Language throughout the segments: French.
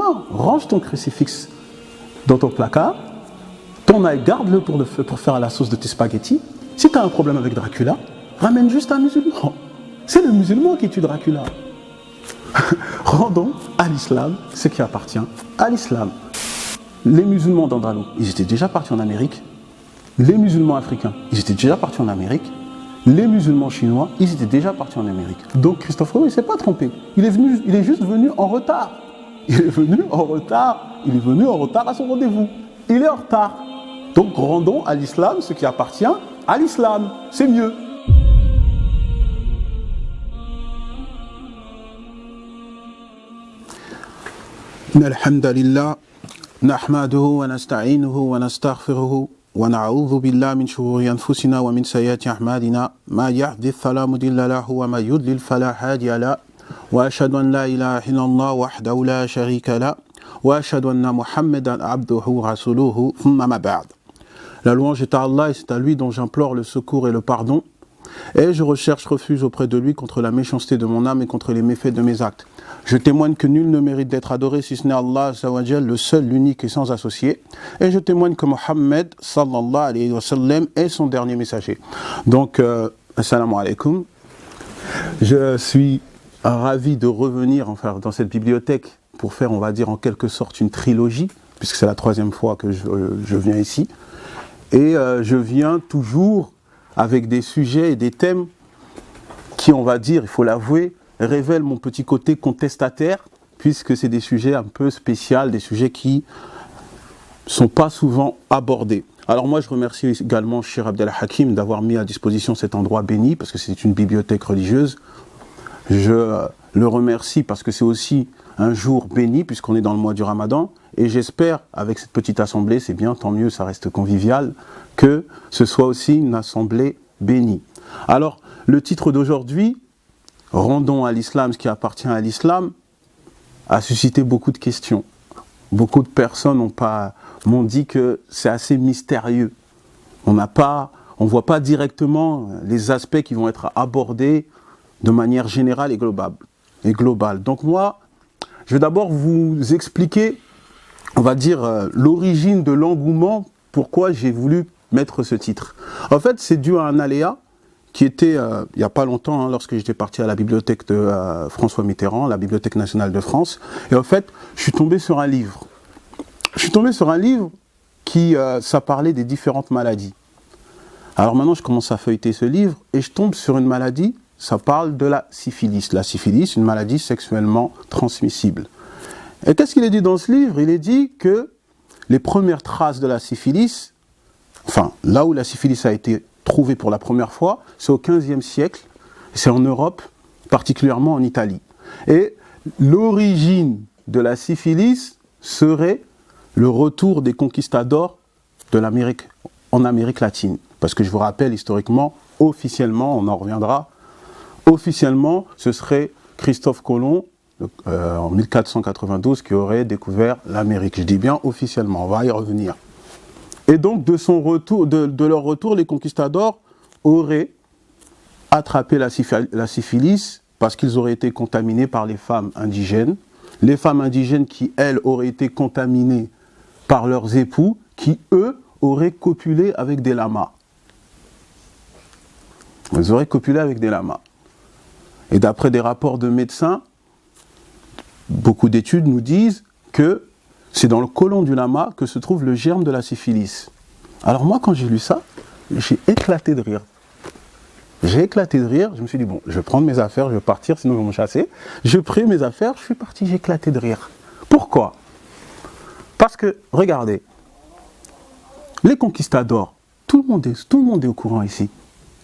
Non, range ton crucifix dans ton placard, ton œil, garde-le pour faire à la sauce de tes spaghettis. Si tu as un problème avec Dracula, ramène juste un musulman. C'est le musulman qui tue Dracula. Rendons à l'islam ce qui appartient à l'islam. Les musulmans d'Andalou, ils étaient déjà partis en Amérique. Les musulmans africains, ils étaient déjà partis en Amérique. Les musulmans chinois, ils étaient déjà partis en Amérique. Donc Christophe Colomb, il ne s'est pas trompé. Il est juste venu en retard. Il est venu en retard à son rendez-vous. Il est en retard. Donc rendons à l'islam ce qui appartient à l'islam. C'est mieux. Alhamdulillah, nahmaduhu wa nasta'inuhu wa nastaghfiruhu wa na'udhu billahi min shururi anfusina wa min sayyiati a'malina ma yahdith fala mudilla lahu wa ma yudlil fala hadiya lahu wa ashhadu an la ilaha illallah wahdahu la sharika lahu wa ashhadu anna Muhammadan abduhu wa rasuluhu thumma ma ba'd. La louange est à Allah et c'est à lui dont j'implore le secours et le pardon. Et je recherche refuge auprès de lui contre la méchanceté de mon âme et contre les méfaits de mes actes. Je témoigne que nul ne mérite d'être adoré si ce n'est Allah, le seul, l'unique et sans associé. Et je témoigne que Mohammed, sallallahu alayhi wa sallam, est son dernier messager. Donc, assalamu alaikum. Je suis ravi de revenir enfin, dans cette bibliothèque pour faire, on va dire, en quelque sorte une trilogie, puisque c'est la 3e fois que je viens ici. Et je viens toujours avec des sujets et des thèmes qui, on va dire, il faut l'avouer, révèlent mon petit côté contestataire, puisque c'est des sujets un peu spéciaux, des sujets qui ne sont pas souvent abordés. Alors moi, je remercie également Cheikh Abdel Hakim d'avoir mis à disposition cet endroit béni, parce que c'est une bibliothèque religieuse. Je le remercie parce que c'est aussi un jour béni, puisqu'on est dans le mois du Ramadan, et j'espère, avec cette petite assemblée, c'est bien, tant mieux, ça reste convivial, que ce soit aussi une assemblée bénie. Alors, le titre d'aujourd'hui, « Rendons à l'islam ce qui appartient à l'islam », a suscité beaucoup de questions. Beaucoup de personnes m'ont dit que c'est assez mystérieux. On ne voit pas directement les aspects qui vont être abordés de manière générale et globale. Donc moi, je vais d'abord vous expliquer, on va dire, l'origine de l'engouement, pourquoi j'ai voulu mettre ce titre. En fait, c'est dû à un aléa qui était, il n'y a pas longtemps, lorsque j'étais parti à la bibliothèque de François Mitterrand, la Bibliothèque nationale de France, et en fait, je suis tombé sur un livre. Je suis tombé sur un livre qui, ça parlait des différentes maladies. Alors maintenant, je commence à feuilleter ce livre, et je tombe sur une maladie, ça parle de la syphilis. La syphilis, une maladie sexuellement transmissible. Et qu'est-ce qu'il est dit dans ce livre? Il est dit que les premières traces de la syphilis, enfin, là où la syphilis a été trouvée pour la première fois, c'est au XVe siècle, c'est en Europe, particulièrement en Italie. Et l'origine de la syphilis serait le retour des conquistadors en Amérique latine. Parce que je vous rappelle, historiquement, officiellement, on en reviendra, officiellement, ce serait Christophe Colomb, en 1492, qui aurait découvert l'Amérique. Je dis bien officiellement, on va y revenir. Et donc, de leur retour, les conquistadors auraient attrapé la syphilis parce qu'ils auraient été contaminés par les femmes indigènes. Les femmes indigènes qui, elles, auraient été contaminées par leurs époux, qui, eux, auraient copulé avec des lamas. Ils auraient copulé avec des lamas. Et d'après des rapports de médecins, beaucoup d'études nous disent que c'est dans le côlon du lama que se trouve le germe de la syphilis. Alors moi, quand j'ai lu ça, j'ai éclaté de rire. J'ai éclaté de rire, je me suis dit, bon, je vais prendre mes affaires, je vais partir, sinon ils vont me chasser. J'ai pris mes affaires, je suis parti, j'ai éclaté de rire. Pourquoi? Parce que, regardez, les conquistadors, tout le monde est au courant ici,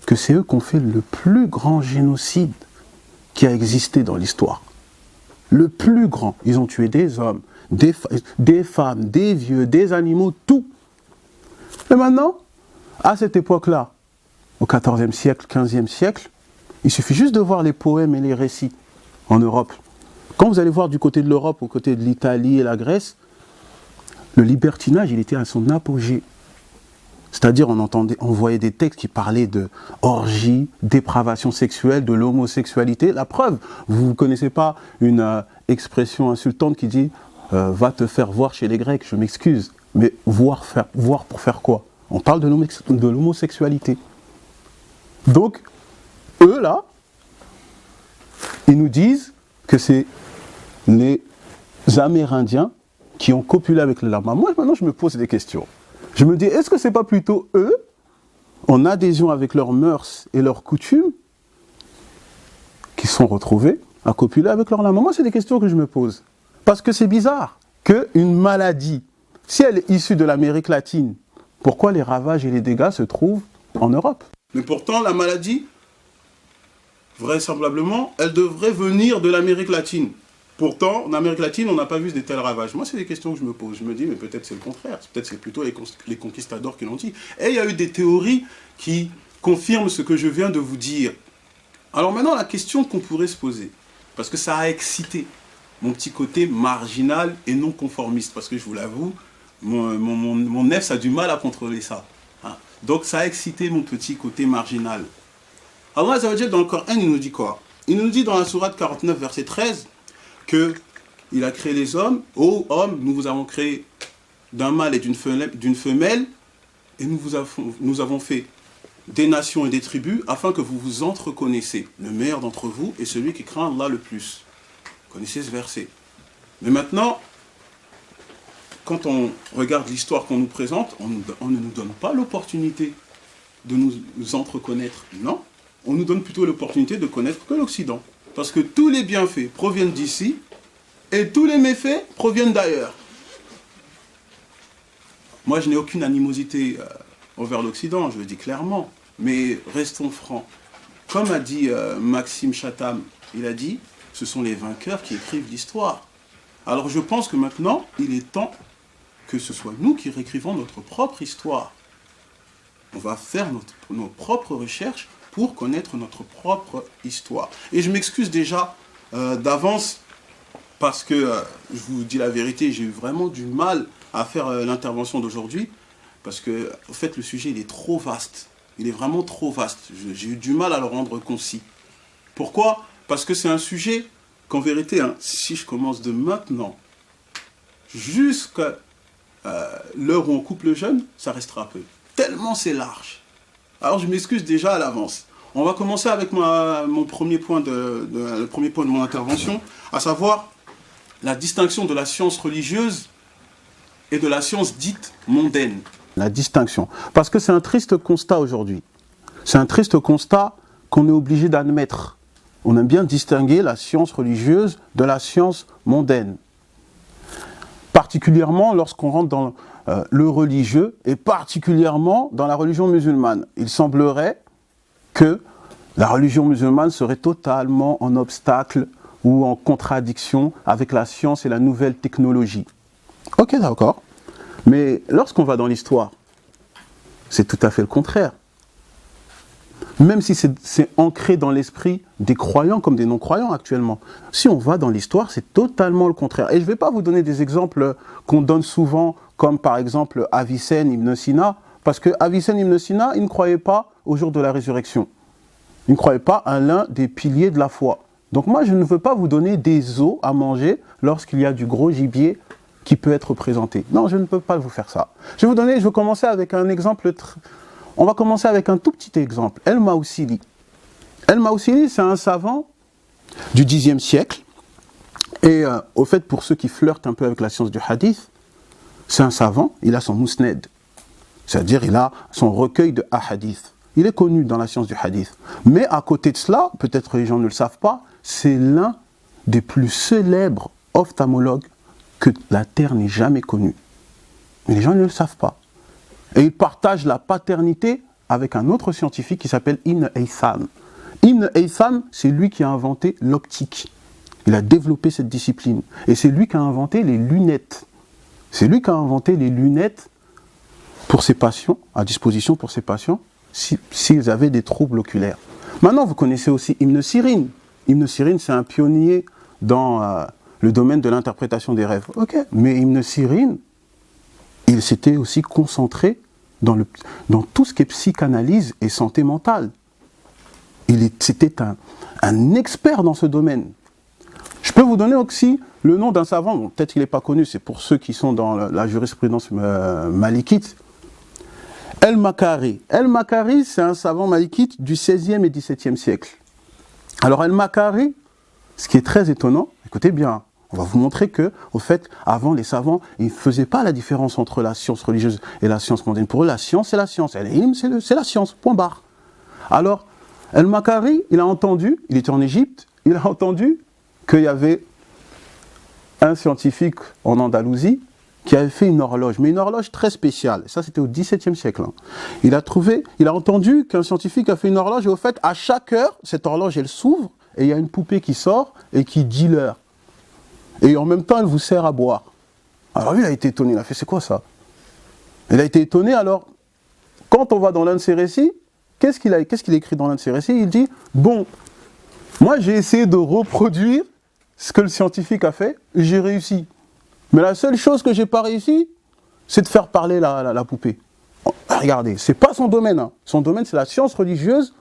que c'est eux qui ont fait le plus grand génocide qui a existé dans l'histoire. Le plus grand. Ils ont tué des hommes, des femmes, des vieux, des animaux, tout. Et maintenant, à cette époque-là, au XIVe siècle, XVe siècle, il suffit juste de voir les poèmes et les récits en Europe. Quand vous allez voir du côté de l'Europe, au côté de l'Italie et la Grèce, le libertinage, il était à son apogée. C'est-à-dire, on voyait des textes qui parlaient de orgie, dépravation sexuelle, de l'homosexualité. La preuve, vous ne connaissez pas une expression insultante qui dit va te faire voir chez les Grecs, je m'excuse, mais voir pour faire quoi? On parle de l'homosexualité. Donc, eux là, ils nous disent que c'est les Amérindiens qui ont copulé avec le lama. Moi, maintenant, je me pose des questions. Je me dis, est-ce que c'est pas plutôt eux, en adhésion avec leurs mœurs et leurs coutumes, qui sont retrouvés à copuler avec leur lama? Moi, c'est des questions que je me pose. Parce que c'est bizarre qu'une maladie, si elle est issue de l'Amérique latine, pourquoi les ravages et les dégâts se trouvent en Europe? Mais pourtant, la maladie, vraisemblablement, elle devrait venir de l'Amérique latine. Pourtant, en Amérique latine, on n'a pas vu de tels ravages. Moi, c'est des questions que je me pose. Je me dis, mais peut-être c'est le contraire. Peut-être c'est plutôt les conquistadors qui l'ont dit. Et il y a eu des théories qui confirment ce que je viens de vous dire. Alors maintenant, la question qu'on pourrait se poser, parce que ça a excité mon petit côté marginal et non conformiste, parce que je vous l'avoue, mon nef a du mal à contrôler ça. Hein. Donc ça a excité mon petit côté marginal. Allah Azza wa Jalla, dans le Coran, il nous dit quoi? Il nous dit dans la sourate 49, verset 13, qu'il a créé les hommes. Ô hommes, nous vous avons créé d'un mâle et d'une femelle, et nous avons fait des nations et des tribus, afin que vous vous entreconnaissiez. Le meilleur d'entre vous est celui qui craint Allah le plus. Vous connaissez ce verset. Mais maintenant, quand on regarde l'histoire qu'on nous présente, on ne nous donne pas l'opportunité de nous entreconnaître. Non, on nous donne plutôt l'opportunité de connaître que l'Occident. Parce que tous les bienfaits proviennent d'ici, et tous les méfaits proviennent d'ailleurs. Moi, je n'ai aucune animosité envers l'Occident, je le dis clairement. Mais restons francs. Comme a dit Maxime Chatham, il a dit, ce sont les vainqueurs qui écrivent l'histoire. Alors je pense que maintenant, il est temps que ce soit nous qui réécrivons notre propre histoire. On va faire nos propres recherches pour connaître notre propre histoire. Et je m'excuse déjà d'avance, parce que, je vous dis la vérité, j'ai eu vraiment du mal à faire l'intervention d'aujourd'hui, parce que, en fait, le sujet, il est trop vaste. Il est vraiment trop vaste. J'ai eu du mal à le rendre concis. Pourquoi? Parce que c'est un sujet qu'en vérité, hein, si je commence de maintenant jusqu'à l'heure où on coupe le jeûne, ça restera peu. Tellement c'est large. Alors je m'excuse déjà à l'avance. On va commencer avec le premier point de mon intervention, à savoir la distinction de la science religieuse et de la science dite mondaine. La distinction. Parce que c'est un triste constat aujourd'hui. C'est un triste constat qu'on est obligé d'admettre. On aime bien distinguer la science religieuse de la science mondaine. Particulièrement lorsqu'on rentre dans le religieux, et particulièrement dans la religion musulmane. Il semblerait que la religion musulmane serait totalement en obstacle ou en contradiction avec la science et la nouvelle technologie. Ok, d'accord. Mais lorsqu'on va dans l'histoire, c'est tout à fait le contraire. Même si c'est ancré dans l'esprit des croyants comme des non-croyants actuellement. Si on va dans l'histoire, c'est totalement le contraire. Et je ne vais pas vous donner des exemples qu'on donne souvent, comme par exemple Avicenne Ibn Sina, parce que Avicenne Ibn Sina, il ne croyait pas au jour de la résurrection. Il ne croyait pas à l'un des piliers de la foi. Donc moi, je ne veux pas vous donner des os à manger lorsqu'il y a du gros gibier qui peut être présenté. Non, je ne peux pas vous faire ça. Je vais commencer avec un exemple. On va commencer avec un tout petit exemple. El-Mausili. El-Mausili, c'est un savant du Xe siècle. Et au fait, pour ceux qui flirtent un peu avec la science du hadith, c'est un savant, il a son musnad. C'est-à-dire, il a son recueil de hadith. Il est connu dans la science du hadith. Mais à côté de cela, peut-être les gens ne le savent pas, c'est l'un des plus célèbres ophtalmologues que la Terre n'ait jamais connu. Mais les gens ne le savent pas. Et il partage la paternité avec un autre scientifique qui s'appelle Ibn Haytham. Ibn Haytham, c'est lui qui a inventé l'optique. Il a développé cette discipline. Et c'est lui qui a inventé les lunettes. C'est lui qui a inventé les lunettes pour ses patients, à disposition pour ses patients, s'ils avaient des troubles oculaires. Maintenant, vous connaissez aussi Ibn Sirin. Ibn Sirin, c'est un pionnier dans le domaine de l'interprétation des rêves. Ok, mais Ibn Sirin, il s'était aussi concentré dans tout ce qui est psychanalyse et santé mentale. C'était un expert dans ce domaine. Je peux vous donner aussi le nom d'un savant, bon, peut-être qu'il n'est pas connu, c'est pour ceux qui sont dans la jurisprudence malikite. El-Makari. El-Makari, c'est un savant malikite du 16e et 17e siècle. Alors El-Makari, ce qui est très étonnant, écoutez bien, on va vous montrer que, au fait, avant les savants, ils ne faisaient pas la différence entre la science religieuse et la science mondaine. Pour eux, la science, c'est la science. El-Ilm, c'est la science, point barre. Alors, El-Makari, il a entendu, il était en Égypte, il a entendu qu'il y avait un scientifique en Andalousie qui avait fait une horloge, mais une horloge très spéciale. Ça, c'était au XVIIe siècle. Hein. Il a entendu qu'un scientifique a fait une horloge, et au fait, à chaque heure, cette horloge, elle s'ouvre, et il y a une poupée qui sort et qui dit l'heure. Et en même temps, elle vous sert à boire. Alors lui, il a été étonné, il a fait, c'est quoi ça? Il a été étonné, alors, quand on va dans l'un de ses récits, qu'est-ce qu'il écrit dans l'un de ses récits? Il dit, bon, moi j'ai essayé de reproduire ce que le scientifique a fait, et j'ai réussi. Mais la seule chose que j'ai pas réussi, c'est de faire parler la poupée. Regardez, c'est pas son domaine. Hein. Son domaine, c'est la science religieuse.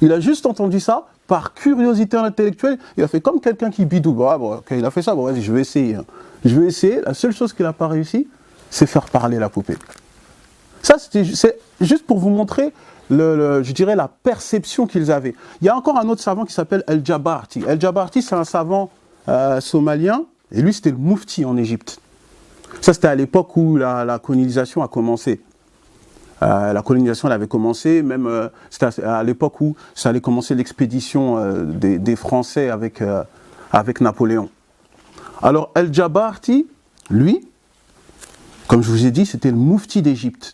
Il a juste entendu ça, par curiosité intellectuelle, il a fait comme quelqu'un qui bidouille. Bon, okay, il a fait ça, bon, vas-y, je vais essayer. Hein. Je vais essayer. La seule chose qu'il n'a pas réussi, c'est faire parler la poupée. Ça, c'est juste pour vous montrer, je dirais, la perception qu'ils avaient. Il y a encore un autre savant qui s'appelle El-Jabarti. El-Jabarti, c'est un savant somalien, et lui, c'était le moufti en Égypte. Ça, c'était à l'époque où la colonisation a commencé. La colonisation, elle avait commencé, même c'était à l'époque où ça allait commencer l'expédition des Français avec Napoléon. Alors, El-Jabarti, lui, comme je vous ai dit, c'était le moufti d'Égypte.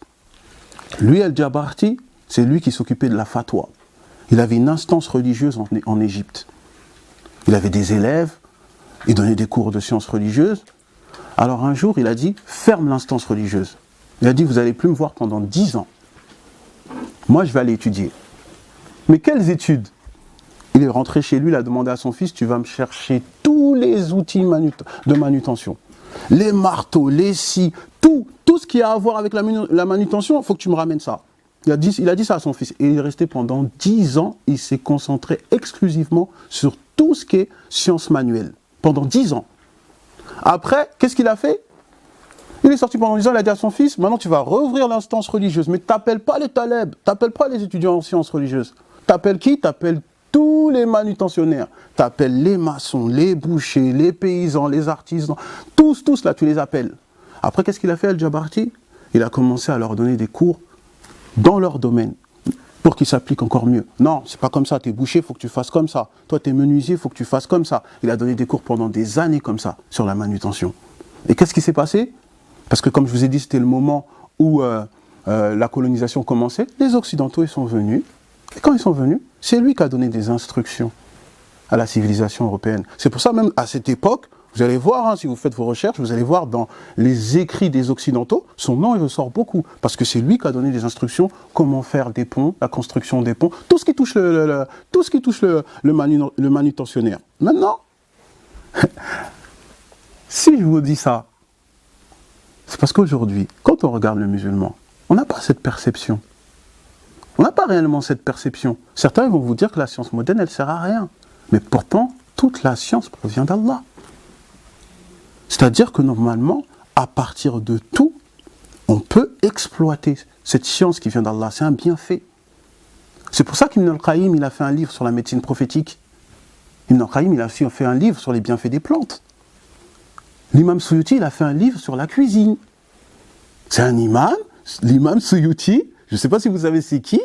Lui, El-Jabarti, c'est lui qui s'occupait de la fatwa. Il avait une instance religieuse en Égypte. Il avait des élèves, il donnait des cours de sciences religieuses. Alors un jour, il a dit, ferme l'instance religieuse. Il a dit, vous n'allez plus me voir pendant 10 ans. Moi, je vais aller étudier. Mais quelles études? Il est rentré chez lui, il a demandé à son fils, tu vas me chercher tous les outils de manutention. Les marteaux, les scies, tout ce qui a à voir avec la manutention, il faut que tu me ramènes ça. Il a dit ça à son fils. Et il est resté pendant 10 ans, il s'est concentré exclusivement sur tout ce qui est sciences manuelles. Pendant 10 ans. Après, qu'est-ce qu'il a fait? Il est sorti pendant 10 ans, il a dit à son fils, maintenant tu vas rouvrir l'instance religieuse, mais t'appelles pas les talebs, t'appelles pas les étudiants en sciences religieuses. T'appelles qui? T'appelles tous les manutentionnaires. T'appelles les maçons, les bouchers, les paysans, les artisans, tous là, tu les appelles. Après, qu'est-ce qu'il a fait, El-Jabarti? Il a commencé à leur donner des cours dans leur domaine, pour qu'ils s'appliquent encore mieux. Non, c'est pas comme ça, t'es boucher, il faut que tu fasses comme ça. Toi, t'es menuisier, il faut que tu fasses comme ça. Il a donné des cours pendant des années comme ça, sur la manutention. Et qu'est-ce qui s'est passé? Parce que comme je vous ai dit, c'était le moment où la colonisation commençait. Les Occidentaux, ils sont venus. Et quand ils sont venus, c'est lui qui a donné des instructions à la civilisation européenne. C'est pour ça même, à cette époque, vous allez voir, hein, si vous faites vos recherches, vous allez voir dans les écrits des Occidentaux, son nom il ressort beaucoup, parce que c'est lui qui a donné des instructions, comment faire des ponts, la construction des ponts, tout ce qui touche le manutentionnaire. Maintenant, si je vous dis ça, c'est parce qu'aujourd'hui, quand on regarde le musulman, on n'a pas cette perception. On n'a pas réellement cette perception. Certains vont vous dire que la science moderne, elle ne sert à rien. Mais pourtant, toute la science provient d'Allah. C'est-à-dire que normalement, à partir de tout, on peut exploiter cette science qui vient d'Allah. C'est un bienfait. C'est pour ça qu'Ibn al-Qayyim, il a fait un livre sur la médecine prophétique. Ibn al-Qayyim, il a aussi fait un livre sur les bienfaits des plantes. L'imam Suyuti, il a fait un livre sur la cuisine. C'est un imam, l'imam Suyuti, je ne sais pas si vous savez c'est qui,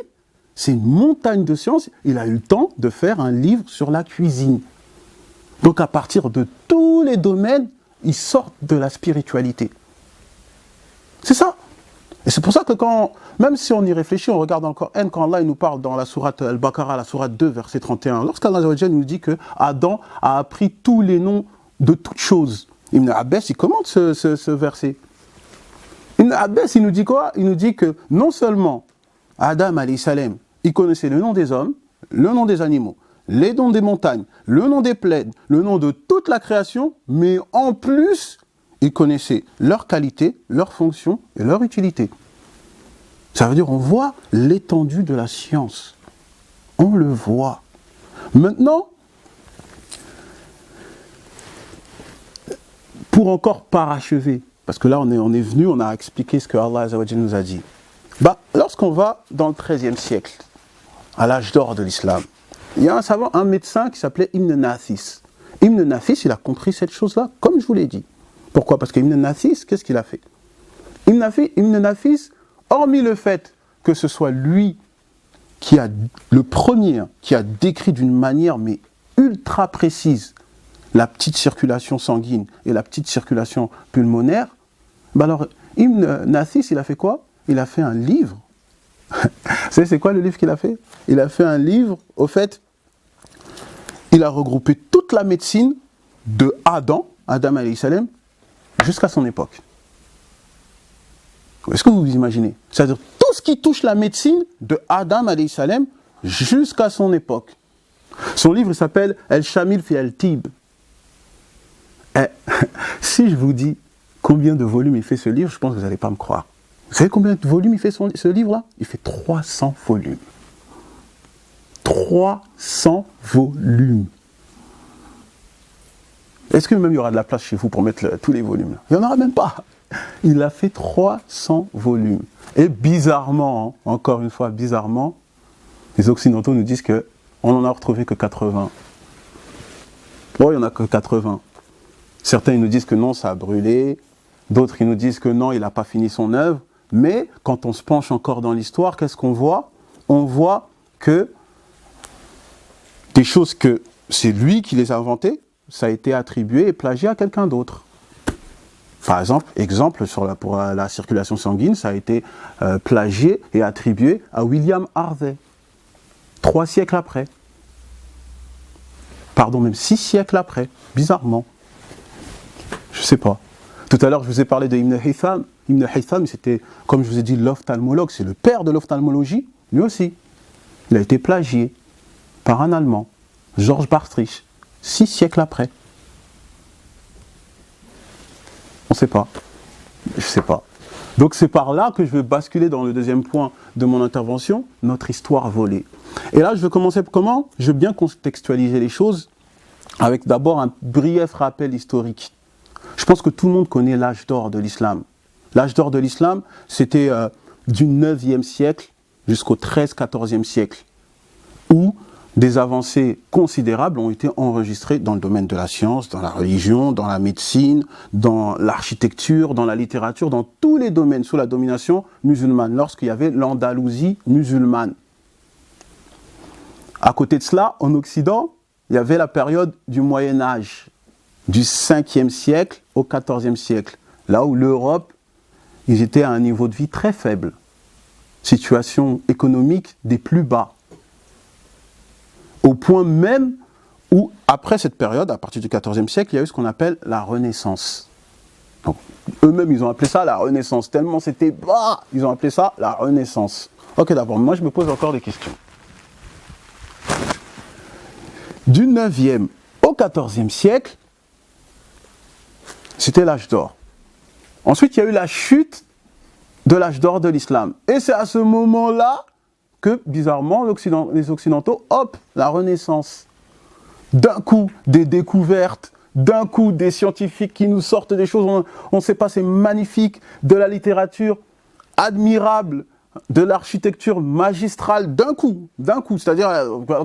c'est une montagne de science. Il a eu le temps de faire un livre sur la cuisine. Donc à partir de tous les domaines, ils sortent de la spiritualité. C'est ça. Et c'est pour ça que même si on y réfléchit, on regarde dans le Coran, quand Allah il nous parle dans la sourate Al-Baqarah, la sourate 2, verset 31, lorsqu'Allah nous dit que Adam a appris tous les noms de toutes choses. Ibn Abbas, il commente ce verset. Ibn Abbas, il nous dit quoi? Il nous dit que non seulement Adam, alayhi salam, il connaissait le nom des hommes, le nom des animaux, les noms des montagnes, le nom des plaines, le nom de toute la création, mais en plus, il connaissait leur qualité, leur fonction et leur utilité. Ça veut dire on voit l'étendue de la science. On le voit. Maintenant, pour encore parachever, parce que là on est venu, on a expliqué ce que Allah Azza wa Jalla nous a dit. Lorsqu'on va dans le XIIIe siècle, à l'âge d'or de l'islam, il y a un savant, un médecin qui s'appelait Ibn Nafis. Ibn Nafis, il a compris cette chose-là, comme je vous l'ai dit. Pourquoi ? Parce qu'Ibn Nafis, qu'est-ce qu'il a fait ? Ibn Nafis, hormis le fait que ce soit lui qui a le premier, qui a décrit d'une manière mais ultra précise la petite circulation sanguine et la petite circulation pulmonaire, alors Ibn Nafis, il a fait quoi ? Il a fait un livre. Vous savez, c'est quoi le livre qu'il a fait ? Il a fait un livre, au fait, il a regroupé toute la médecine de Adam alayhi salam, jusqu'à son époque. Est-ce que vous vous imaginez ? C'est-à-dire tout ce qui touche la médecine de Adam alayhi salam jusqu'à son époque. Son livre s'appelle El-Shamil fi al-Tib. Si je vous dis combien de volumes il fait ce livre, je pense que vous n'allez pas me croire. Vous savez combien de volumes il fait ce livre-là ? Il fait 300 volumes. 300 volumes. Est-ce que même il y aura de la place chez vous pour mettre tous les volumes là ? Il n'y en aura même pas. Il a fait 300 volumes. Et bizarrement, encore une fois, bizarrement, les Occidentaux nous disent qu'on n'en a retrouvé que 80. Bon, il n'y en a que 80. Certains ils nous disent que non, ça a brûlé. D'autres ils nous disent que non, il n'a pas fini son œuvre. Mais quand on se penche encore dans l'histoire, qu'est-ce qu'on voit ? On voit que des choses que c'est lui qui les a inventées, ça a été attribué et plagié à quelqu'un d'autre. Par exemple pour la circulation sanguine, ça a été plagié et attribué à William Harvey, 3 siècles après. Pardon, même 6 siècles après, bizarrement. Je ne sais pas. Tout à l'heure, je vous ai parlé de Ibn Haytham. Ibn Haytham, c'était, comme je vous ai dit, l'ophtalmologue, c'est le père de l'ophtalmologie, lui aussi. Il a été plagié par un Allemand, Georges Bartrich, 6 siècles après. On ne sait pas. Je ne sais pas. Donc c'est par là que je vais basculer dans le deuxième point de mon intervention, notre histoire volée. Et là, je vais commencer comment ? Je vais bien contextualiser les choses avec d'abord un brief rappel historique. Je pense que tout le monde connaît l'âge d'or de l'islam. L'âge d'or de l'islam, c'était du 9e siècle jusqu'au 13-14e siècle, où des avancées considérables ont été enregistrées dans le domaine de la science, dans la religion, dans la médecine, dans l'architecture, dans la littérature, dans tous les domaines sous la domination musulmane, lorsqu'il y avait l'Andalousie musulmane. À côté de cela, en Occident, il y avait la période du Moyen-Âge, du 5e siècle au 14e siècle, là où l'Europe, ils étaient à un niveau de vie très faible, situation économique des plus bas. Au point même où, après cette période, à partir du XIVe siècle, il y a eu ce qu'on appelle la Renaissance. Donc, eux-mêmes, ils ont appelé ça la Renaissance. Tellement c'était bas, ils ont appelé ça la Renaissance. Ok, d'abord, moi je me pose encore des questions. Du 9e au 14e siècle, c'était l'âge d'or. Ensuite, il y a eu la chute de l'âge d'or de l'islam. Et c'est à ce moment-là que, bizarrement, les Occidentaux, hop, la Renaissance. D'un coup, des découvertes, d'un coup, des scientifiques qui nous sortent des choses, on ne sait pas, c'est magnifique, de la littérature admirable, de l'architecture magistrale, d'un coup, c'est-à-dire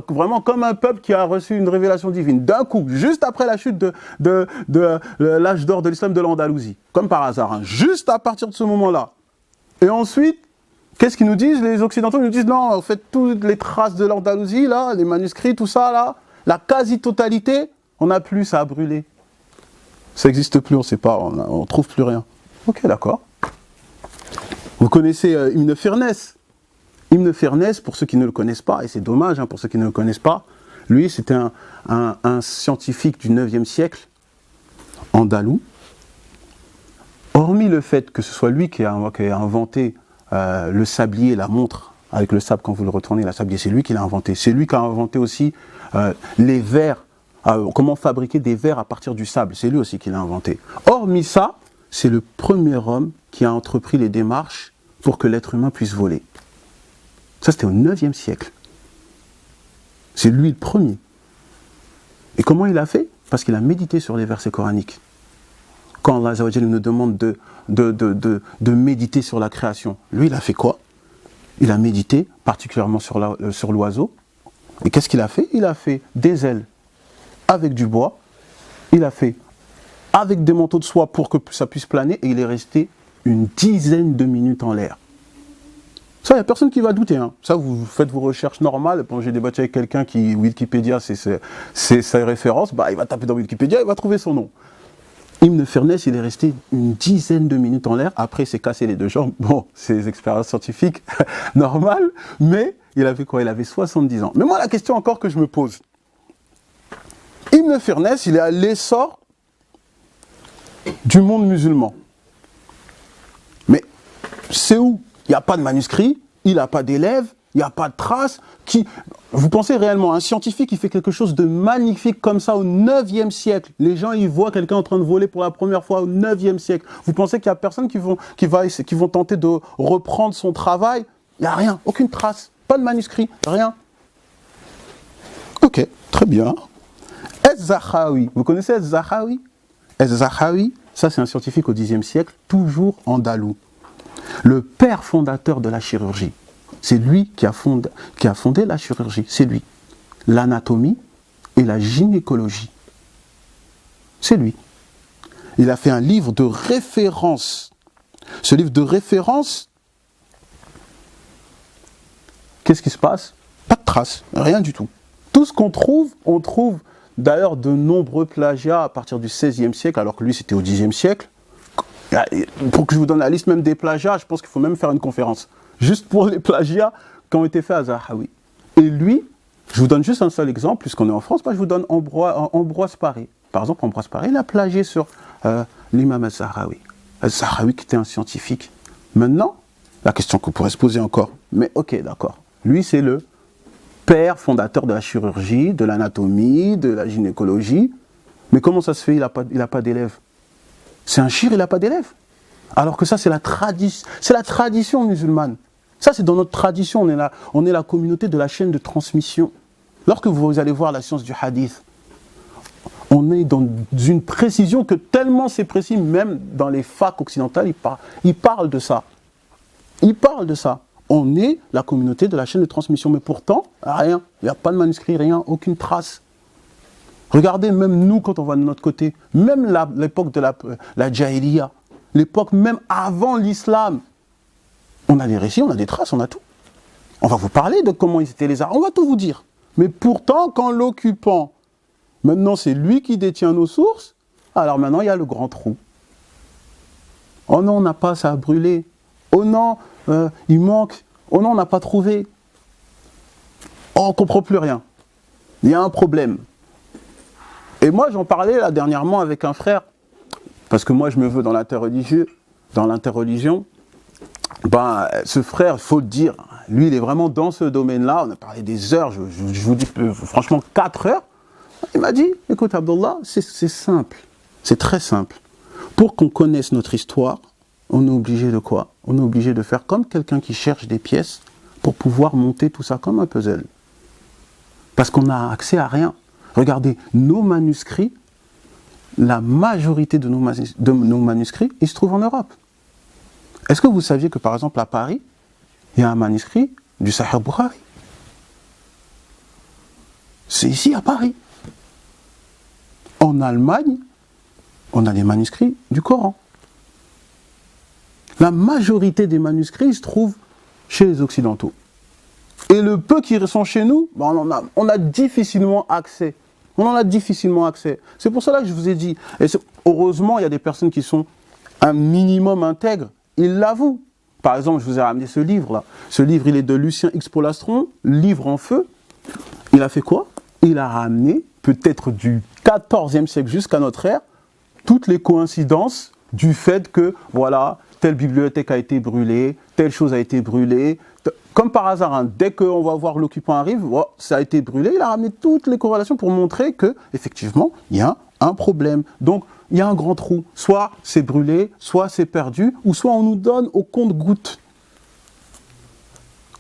vraiment comme un peuple qui a reçu une révélation divine, d'un coup, juste après la chute de l'âge d'or de l'islam de l'Andalousie, comme par hasard, hein, juste à partir de ce moment-là. Et ensuite, qu'est-ce qu'ils nous disent ? Les Occidentaux nous disent non, en fait, toutes les traces de l'Andalousie, là, les manuscrits, tout ça, là, la quasi-totalité, on n'a plus, ça a brûlé. Ça n'existe plus, on ne sait pas, on ne trouve plus rien. Ok, d'accord. Vous connaissez Ibn Firnas. Ibn Firnas, pour ceux qui ne le connaissent pas, et c'est dommage hein, pour ceux qui ne le connaissent pas, lui, c'était un scientifique du 9e siècle, andalou. Hormis le fait que ce soit lui qui a inventé le sablier, la montre avec le sable quand vous le retournez, la sablier, c'est lui qui l'a inventé. C'est lui qui a inventé aussi les verres, comment fabriquer des verres à partir du sable. C'est lui aussi qui l'a inventé. Hormis ça, c'est le premier homme qui a entrepris les démarches pour que l'être humain puisse voler. Ça, c'était au 9e siècle. C'est lui le premier. Et comment il a fait ? Parce qu'il a médité sur les versets coraniques. quand Allah Azza wa Jalla nous demande de méditer sur la création, lui, il a fait quoi? Il a médité particulièrement sur l'oiseau. Et qu'est-ce qu'il a fait? Il a fait des ailes avec du bois, il a fait avec des manteaux de soie pour que ça puisse planer, et il est resté une dizaine de minutes en l'air. Ça, il n'y a personne qui va douter. Hein. Ça, vous faites vos recherches normales. Quand j'ai débattu avec quelqu'un qui, Wikipédia, c'est sa référence, bah, il va taper dans Wikipédia, il va trouver son nom. Ibn Firnas, il est resté une dizaine de minutes en l'air. Après, il s'est cassé les deux jambes. Bon, c'est des expériences scientifiques normales, mais il avait quoi? Il avait 70 ans. Mais moi, la question encore que je me pose, Ibn Firnas, il est à l'essor du monde musulman. Mais c'est où? Il n'y a pas de manuscrit, il n'a pas d'élèves, il n'y a pas de traces. Vous pensez réellement, un scientifique qui fait quelque chose de magnifique comme ça au 9e siècle, les gens ils voient quelqu'un en train de voler pour la première fois au 9e siècle, vous pensez qu'il n'y a personne qui vont tenter de reprendre son travail? Il n'y a rien, aucune trace, pas de manuscrit, rien. Ok, très bien. Ez-Zahawi, vous connaissez Ez-Zahawi? Ez-Zahawi, ça c'est un scientifique au 10e siècle, toujours andalou. Le père fondateur de la chirurgie. C'est lui qui a fondé la chirurgie, c'est lui. L'anatomie et la gynécologie. C'est lui. Il a fait un livre de référence. Ce livre de référence, qu'est-ce qui se passe? Pas de traces, rien du tout. Tout ce qu'on trouve, on trouve d'ailleurs de nombreux plagiats à partir du XVIe siècle, alors que lui c'était au Xe siècle. Pour que je vous donne la liste même des plagiats, je pense qu'il faut même faire une conférence. Juste pour les plagiats qui ont été faits à Zahawi. Et lui, je vous donne juste un seul exemple, puisqu'on est en France, moi je vous donne Ambroise Paré. Par exemple, Ambroise Paré, il a plagié sur l'imam al-Zahawi. Al-Zahawi qui était un scientifique. Maintenant, la question qu'on pourrait se poser encore, mais ok, d'accord. Lui, c'est le père fondateur de la chirurgie, de l'anatomie, de la gynécologie. Mais comment ça se fait, il n'a pas d'élèves? C'est un shir, il n'a pas d'élèves. Alors que ça, c'est la tradition musulmane. Ça, c'est dans notre tradition. On est la communauté de la chaîne de transmission. Lorsque vous allez voir la science du hadith, on est dans une précision que tellement c'est précis, même dans les facs occidentales, ils parlent de ça. Ils parlent de ça. On est la communauté de la chaîne de transmission. Mais pourtant, rien. Il n'y a pas de manuscrit, rien, aucune trace. Regardez, même nous, quand on va de notre côté, même l'époque de la Jahiliya, l'époque même avant l'islam, on a des récits, on a des traces, on a tout. On va vous parler de comment ils étaient les Arabes, on va tout vous dire. Mais pourtant, quand l'occupant, maintenant c'est lui qui détient nos sources, alors maintenant il y a le grand trou. Oh non, on n'a pas, ça a brûlé. Oh non, il manque. Oh non, on n'a pas trouvé. Oh, on ne comprend plus rien. Il y a un problème. Et moi, j'en parlais là dernièrement avec un frère, parce que moi, je me veux dans l'interreligion. Ben, ce frère, il faut le dire, lui, il est vraiment dans ce domaine-là. On a parlé des heures, je vous dis franchement 4 heures. Il m'a dit, écoute Abdullah, c'est simple, c'est très simple. Pour qu'on connaisse notre histoire, on est obligé de quoi? On est obligé de faire comme quelqu'un qui cherche des pièces pour pouvoir monter tout ça comme un puzzle. Parce qu'on n'a accès à rien. Regardez, nos manuscrits, la majorité de nos manuscrits, ils se trouvent en Europe. Est-ce que vous saviez que par exemple à Paris, il y a un manuscrit du Sahih Bukhari? C'est ici à Paris. En Allemagne, on a des manuscrits du Coran. La majorité des manuscrits se trouvent chez les Occidentaux. Et le peu qui sont chez nous, ben on a difficilement accès. On en a difficilement accès. C'est pour cela que je vous ai dit, et heureusement, il y a des personnes qui sont un minimum intègres. Ils l'avouent. Par exemple, je vous ai ramené ce livre-là. Ce livre, il est de Lucien X Polastron, Livre en feu. Il a fait quoi? Il a ramené, peut-être du XIVe siècle jusqu'à notre ère, toutes les coïncidences du fait que, voilà, telle bibliothèque a été brûlée, telle chose a été brûlée. Comme par hasard, hein, dès qu'on va voir l'occupant arrive, oh, ça a été brûlé. Il a ramené toutes les corrélations pour montrer que, effectivement, il y a un problème. Donc, il y a un grand trou. Soit c'est brûlé, soit c'est perdu, ou soit on nous donne au compte-gouttes.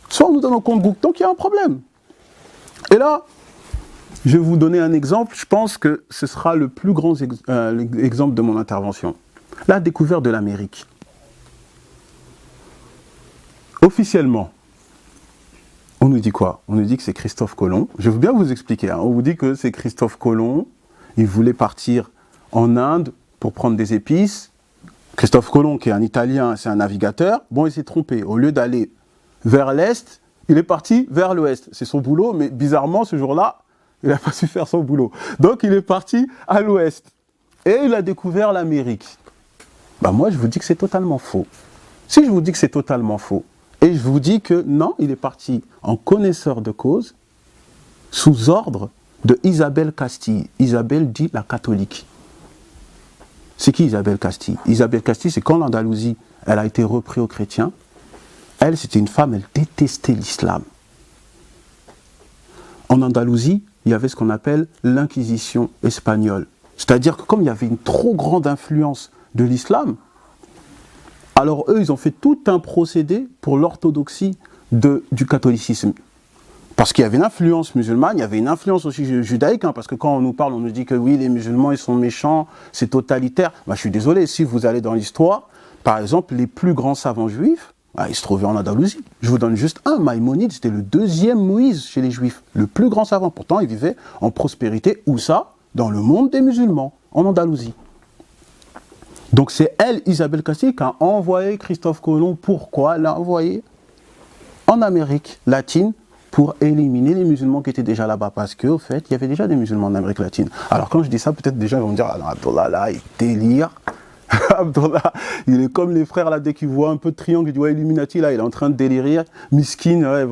Soit on nous donne au compte-gouttes. Donc, il y a un problème. Et là, je vais vous donner un exemple. Je pense que ce sera le plus grand exemple de mon intervention. La découverte de l'Amérique. Officiellement, on nous dit quoi? On nous dit que c'est Christophe Colomb. Je veux bien vous expliquer. On vous dit que c'est Christophe Colomb. Il voulait partir en Inde pour prendre des épices. Christophe Colomb, qui est un Italien, c'est un navigateur. Bon, il s'est trompé. Au lieu d'aller vers l'Est, il est parti vers l'Ouest. C'est son boulot, mais bizarrement, ce jour-là, il n'a pas su faire son boulot. Donc, il est parti à l'Ouest. Et il a découvert l'Amérique. Bah, moi, je vous dis que c'est totalement faux. Si je vous dis que c'est totalement faux, et je vous dis que non, il est parti en connaisseur de cause, sous ordre de Isabelle Castille. Isabelle dit la catholique. C'est qui Isabelle Castille? Isabelle Castille, c'est quand l'Andalousie, elle a été reprise aux chrétiens. Elle, c'était une femme, elle détestait l'islam. En Andalousie, il y avait ce qu'on appelle l'inquisition espagnole. C'est-à-dire que comme il y avait une trop grande influence de l'islam, alors eux, ils ont fait tout un procédé pour l'orthodoxie du catholicisme. Parce qu'il y avait une influence musulmane, il y avait une influence aussi judaïque, parce que quand on nous parle, on nous dit que oui, les musulmans, ils sont méchants, c'est totalitaire. Bah, je suis désolé, si vous allez dans l'histoire, par exemple, les plus grands savants juifs, ils se trouvaient en Andalousie. Je vous donne juste un, Maïmonide, c'était le deuxième Moïse chez les juifs, le plus grand savant. Pourtant, il vivait en prospérité, où ça? Dans le monde des musulmans, en Andalousie. Donc c'est elle, Isabelle Castille, qui a envoyé Christophe Colomb. Pourquoi elle l'a envoyé en Amérique latine pour éliminer les musulmans qui étaient déjà là-bas? Parce qu'au fait, il y avait déjà des musulmans en Amérique latine. Alors quand je dis ça, peut-être déjà ils vont me dire, ah non, Abdallah là, il délire. Abdallah, il est comme les frères là, dès qu'il voit un peu de triangle, il dit ouais, Illuminati là, il est en train de délirer. Miskin, ouais,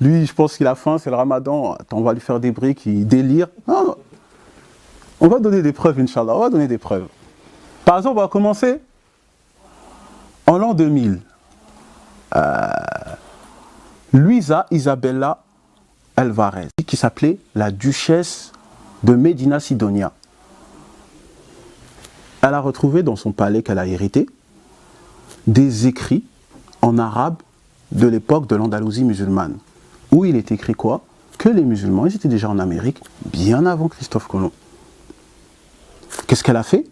lui, je pense qu'il a faim, c'est le ramadan. Attends, on va lui faire des briques, il délire. Non, non. On va donner des preuves, Inch'Allah, on va donner des preuves. Par exemple, on va commencer en l'an 2000. Luisa Isabella Alvarez, qui s'appelait la duchesse de Médina Sidonia. Elle a retrouvé dans son palais qu'elle a hérité des écrits en arabe de l'époque de l'Andalousie musulmane, où il est écrit quoi? Que les musulmans, ils étaient déjà en Amérique bien avant Christophe Colomb. Qu'est-ce qu'elle a fait?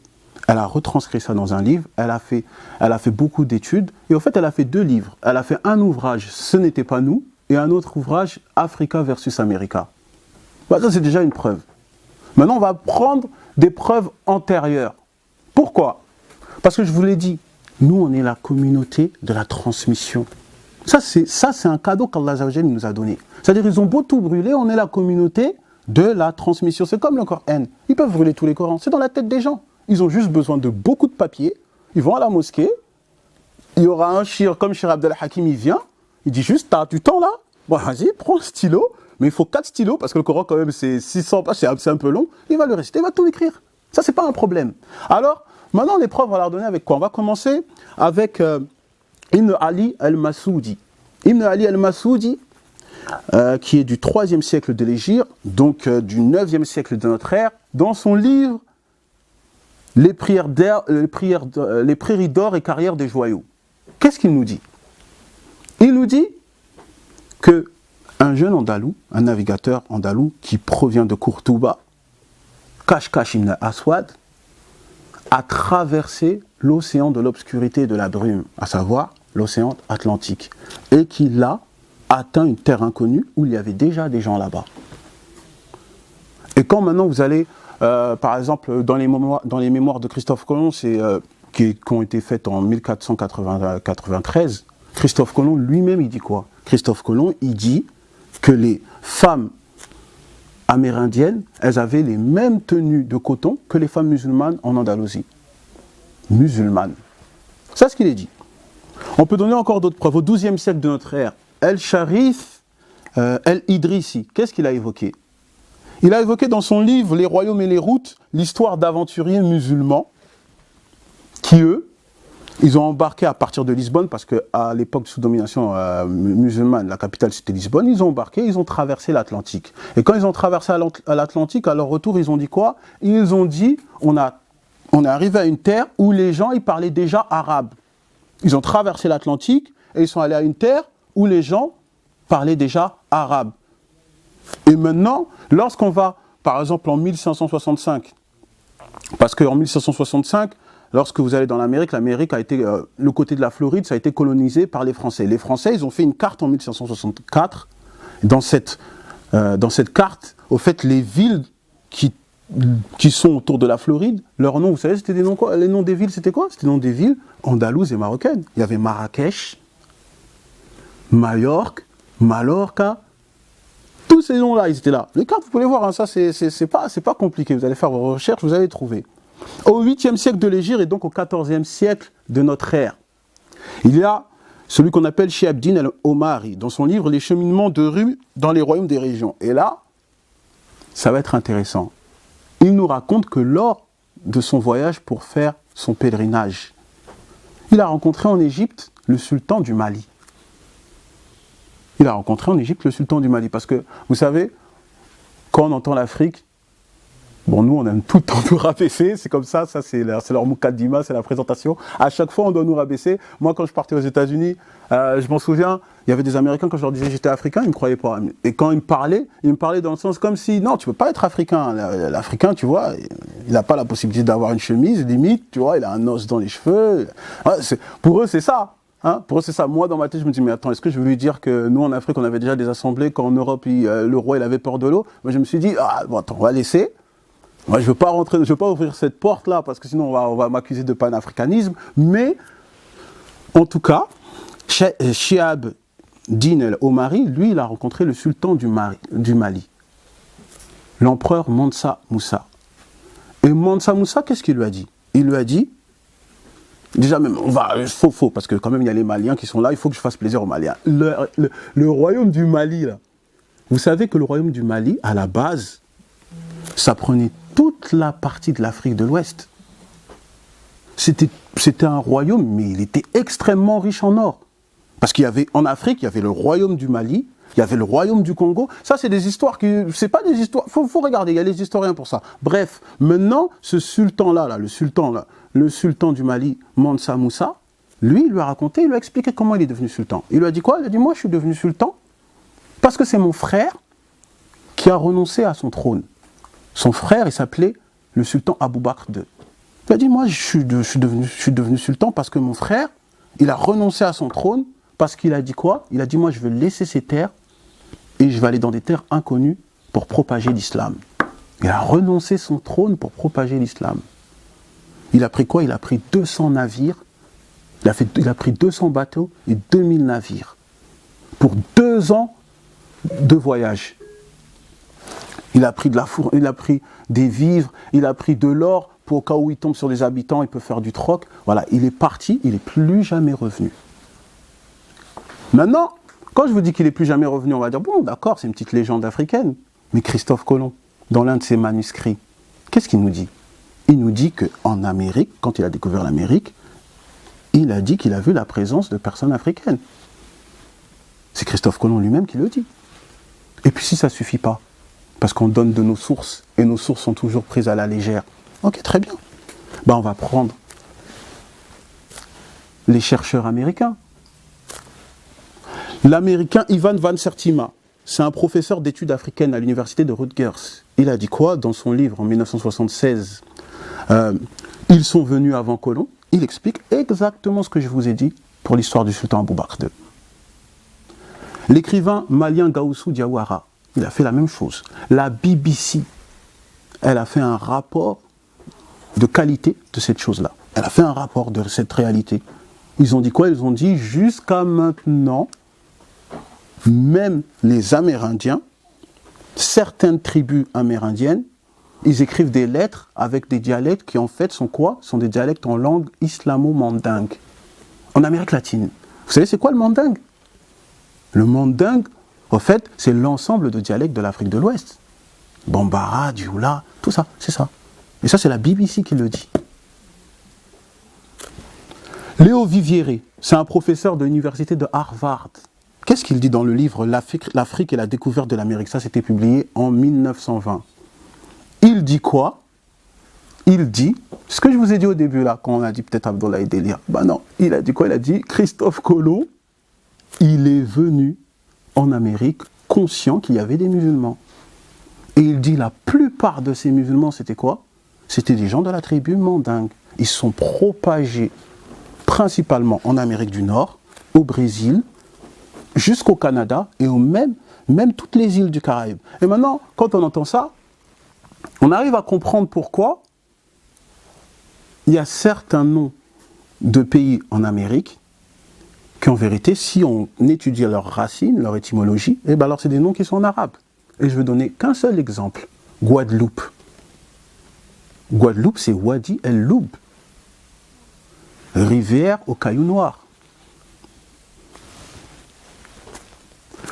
Elle a retranscrit ça dans un livre, elle a fait beaucoup d'études, et en fait elle a fait 2 livres. Elle a fait un ouvrage, Ce n'était pas nous, et un autre ouvrage, Africa versus America. Bah, ça c'est déjà une preuve. Maintenant on va prendre des preuves antérieures. Pourquoi? Parce que je vous l'ai dit, nous on est la communauté de la transmission. Ça c'est un cadeau qu'Allah nous a donné. C'est-à-dire ils ont beau tout brûler, on est la communauté de la transmission. C'est comme le Coran. Ils peuvent brûler tous les Corans, c'est dans la tête des gens. Ils ont juste besoin de beaucoup de papier. Ils vont à la mosquée. Il y aura un shir, comme Shir Abdel Hakim, il vient. Il dit juste, t'as du temps là? Bon, vas-y, prends un stylo. Mais il faut 4 stylos, parce que le Coran, quand même, c'est 600 pages, c'est un peu long. Il va le réciter, il va tout écrire. Ça, c'est pas un problème. Alors, maintenant, les preuves, on va leur donner avec quoi? On va commencer avec Ibn Ali al-Masoudi. Ibn Ali al-Masoudi, qui est du 3e siècle de l'Hégire, donc du 9e siècle de notre ère, dans son livre les prairies d'or et carrières des joyaux. Qu'est-ce qu'il nous dit? Il nous dit que un jeune andalou, un navigateur andalou qui provient de Courtouba, Kashkash ibn Aswad, a traversé l'océan de l'obscurité et de la brume, à savoir l'océan Atlantique, et qu'il a atteint une terre inconnue où il y avait déjà des gens là-bas. Et quand maintenant vous allez par exemple, dans les mémoires de Christophe Colomb, qui ont été faites en 1493, Christophe Colomb lui-même, il dit quoi? Christophe Colomb, il dit que les femmes amérindiennes, elles avaient les mêmes tenues de coton que les femmes musulmanes en Andalousie. Musulmanes. C'est ce qu'il est dit. On peut donner encore d'autres preuves. Au XIIe siècle de notre ère, El-Sharif El-Idrissi, qu'est-ce qu'il a évoqué? Il a évoqué dans son livre « Les royaumes et les routes » l'histoire d'aventuriers musulmans qui, eux, ils ont embarqué à partir de Lisbonne, parce qu'à l'époque sous domination musulmane, la capitale c'était Lisbonne, ils ont embarqué, ils ont traversé l'Atlantique. Et quand ils ont traversé l'Atlantique, à leur retour, ils ont dit quoi? Ils ont dit, on est arrivé à une terre où les gens, ils parlaient déjà arabe. Ils ont traversé l'Atlantique et ils sont allés à une terre où les gens parlaient déjà arabe. Et maintenant, lorsqu'on va, par exemple, en 1565, parce qu'en 1565, lorsque vous allez dans l'Amérique, l'Amérique a été, le côté de la Floride, ça a été colonisé par les Français. Les Français, ils ont fait une carte en 1564. Dans cette carte, au fait, les villes qui sont autour de la Floride, leurs noms, vous savez, c'était des noms quoi? Les noms des villes, c'était quoi? C'était des noms des villes andalouses et marocaines. Il y avait Marrakech, Majorque, Mallorca. Tous ces noms-là, ils étaient là. Les cartes, vous pouvez voir, hein, ça, c'est pas compliqué. Vous allez faire vos recherches, vous allez trouver. Au 8e siècle de l'Hégire et donc au 14e siècle de notre ère, il y a celui qu'on appelle Shihab Din al-Omari, dans son livre « Les cheminements de rue dans les royaumes des régions ». Et là, ça va être intéressant. Il nous raconte que lors de son voyage pour faire son pèlerinage, il a rencontré en Égypte le sultan du Mali. Il a rencontré en Égypte le sultan du Mali. Parce que, vous savez, quand on entend l'Afrique, bon, nous, on aime tout le temps nous rabaisser. C'est comme ça c'est leur Moukadima, c'est la présentation. À chaque fois, on doit nous rabaisser. Moi, quand je partais aux États-Unis, je m'en souviens, il y avait des Américains, quand je leur disais que j'étais africain, ils ne me croyaient pas. Et quand ils me parlaient dans le sens comme si, non, tu ne peux pas être africain. L'Africain, tu vois, il n'a pas la possibilité d'avoir une chemise, limite, tu vois, il a un os dans les cheveux. Pour eux, c'est ça. Hein, pour eux, c'est ça. Moi, dans ma tête, je me dis, mais attends, est-ce que je veux lui dire que nous, en Afrique, on avait déjà des assemblées, qu'en Europe, le roi, il avait peur de l'eau? Moi, je me suis dit, ah, bon, attends, on va laisser. Moi, je ne veux pas ouvrir cette porte-là, parce que sinon, on va m'accuser de panafricanisme. Mais, en tout cas, Shihab Din el-Omari, lui, il a rencontré le sultan du Mali, l'empereur Mansa Moussa. Et Mansa Moussa, qu'est-ce qu'il lui a dit? Il lui a dit, déjà même, faux, parce que quand même il y a les Maliens qui sont là, il faut que je fasse plaisir aux Maliens. Le royaume du Mali, là, vous savez que le royaume du Mali, à la base, ça prenait toute la partie de l'Afrique de l'Ouest. C'était un royaume, mais il était extrêmement riche en or. Parce qu'il y avait, en Afrique, il y avait le royaume du Mali, il y avait le royaume du Congo. Ça, c'est des histoires c'est pas des histoires, faut regarder, il y a les historiens pour ça. Bref, maintenant, ce sultan-là, le sultan du Mali, Mansa Moussa, lui, il lui a raconté, il lui a expliqué comment il est devenu sultan. Il lui a dit quoi? Il a dit, moi, je suis devenu sultan parce que c'est mon frère qui a renoncé à son trône. Son frère, il s'appelait le sultan Abou Bakr II. Il a dit, moi, je suis devenu sultan parce que mon frère, il a renoncé à son trône, parce qu'il a dit quoi? Il a dit, moi, je veux laisser ces terres et je vais aller dans des terres inconnues pour propager l'islam. Il a renoncé son trône pour propager l'islam. Il a pris quoi? Il a pris 200 navires, il a pris 200 bateaux et 2000 navires pour 2 ans de voyage. Il a pris il a pris des vivres, il a pris de l'or pour au cas où il tombe sur les habitants, il peut faire du troc. Voilà, il est parti, il n'est plus jamais revenu. Maintenant, quand je vous dis qu'il n'est plus jamais revenu, on va dire, bon, d'accord, c'est une petite légende africaine. Mais Christophe Colomb, dans l'un de ses manuscrits, qu'est-ce qu'il nous dit? Il nous dit qu'en Amérique, quand il a découvert l'Amérique, il a dit qu'il a vu la présence de personnes africaines. C'est Christophe Colomb lui-même qui le dit. Et puis si ça ne suffit pas, parce qu'on donne de nos sources, et nos sources sont toujours prises à la légère, ok, très bien. Ben, on va prendre les chercheurs américains. L'américain Ivan Van Sertima, c'est un professeur d'études africaines à l'université de Rutgers. Il a dit quoi dans son livre en 1976? Ils sont venus avant Colomb. Il explique exactement ce que je vous ai dit pour l'histoire du sultan Abou Bakr II. L'écrivain malien Gaussou Diawara, il a fait la même chose. La BBC, elle a fait un rapport de qualité de cette chose-là. Elle a fait un rapport de cette réalité. Ils ont dit quoi? Ils ont dit jusqu'à maintenant, même les Amérindiens, certaines tribus amérindiennes, ils écrivent des lettres avec des dialectes qui en fait sont quoi? Sont des dialectes en langue islamo-mandingue. En Amérique latine. Vous savez c'est quoi le mandingue? Le mandingue, en fait, c'est l'ensemble de dialectes de l'Afrique de l'Ouest. Bambara, Dioula, tout ça, c'est ça. Et ça, c'est la BBC qui le dit. Léo Viviere, c'est un professeur de l'université de Harvard. Qu'est-ce qu'il dit dans le livre L'Afrique et la découverte de l'Amérique? Ça, c'était publié en 1920. Il dit quoi? Il dit, ce que je vous ai dit au début là, quand on a dit peut-être Abdoulaye Delia. Ben non, il a dit quoi? Il a dit Christophe Colomb, il est venu en Amérique conscient qu'il y avait des musulmans. Et il dit la plupart de ces musulmans, c'était quoi? C'était des gens de la tribu mandingue. ils sont propagés principalement en Amérique du Nord, au Brésil, jusqu'au Canada et même toutes les îles du Caraïbe. Et maintenant, quand on entend ça, on arrive à comprendre pourquoi il y a certains noms de pays en Amérique qui, en vérité, si on étudie leurs racines, leur étymologie, eh ben alors c'est des noms qui sont en arabe. Et je vais donner qu'un seul exemple. Guadeloupe. Guadeloupe, c'est Wadi el-Loub. Rivière aux cailloux noirs.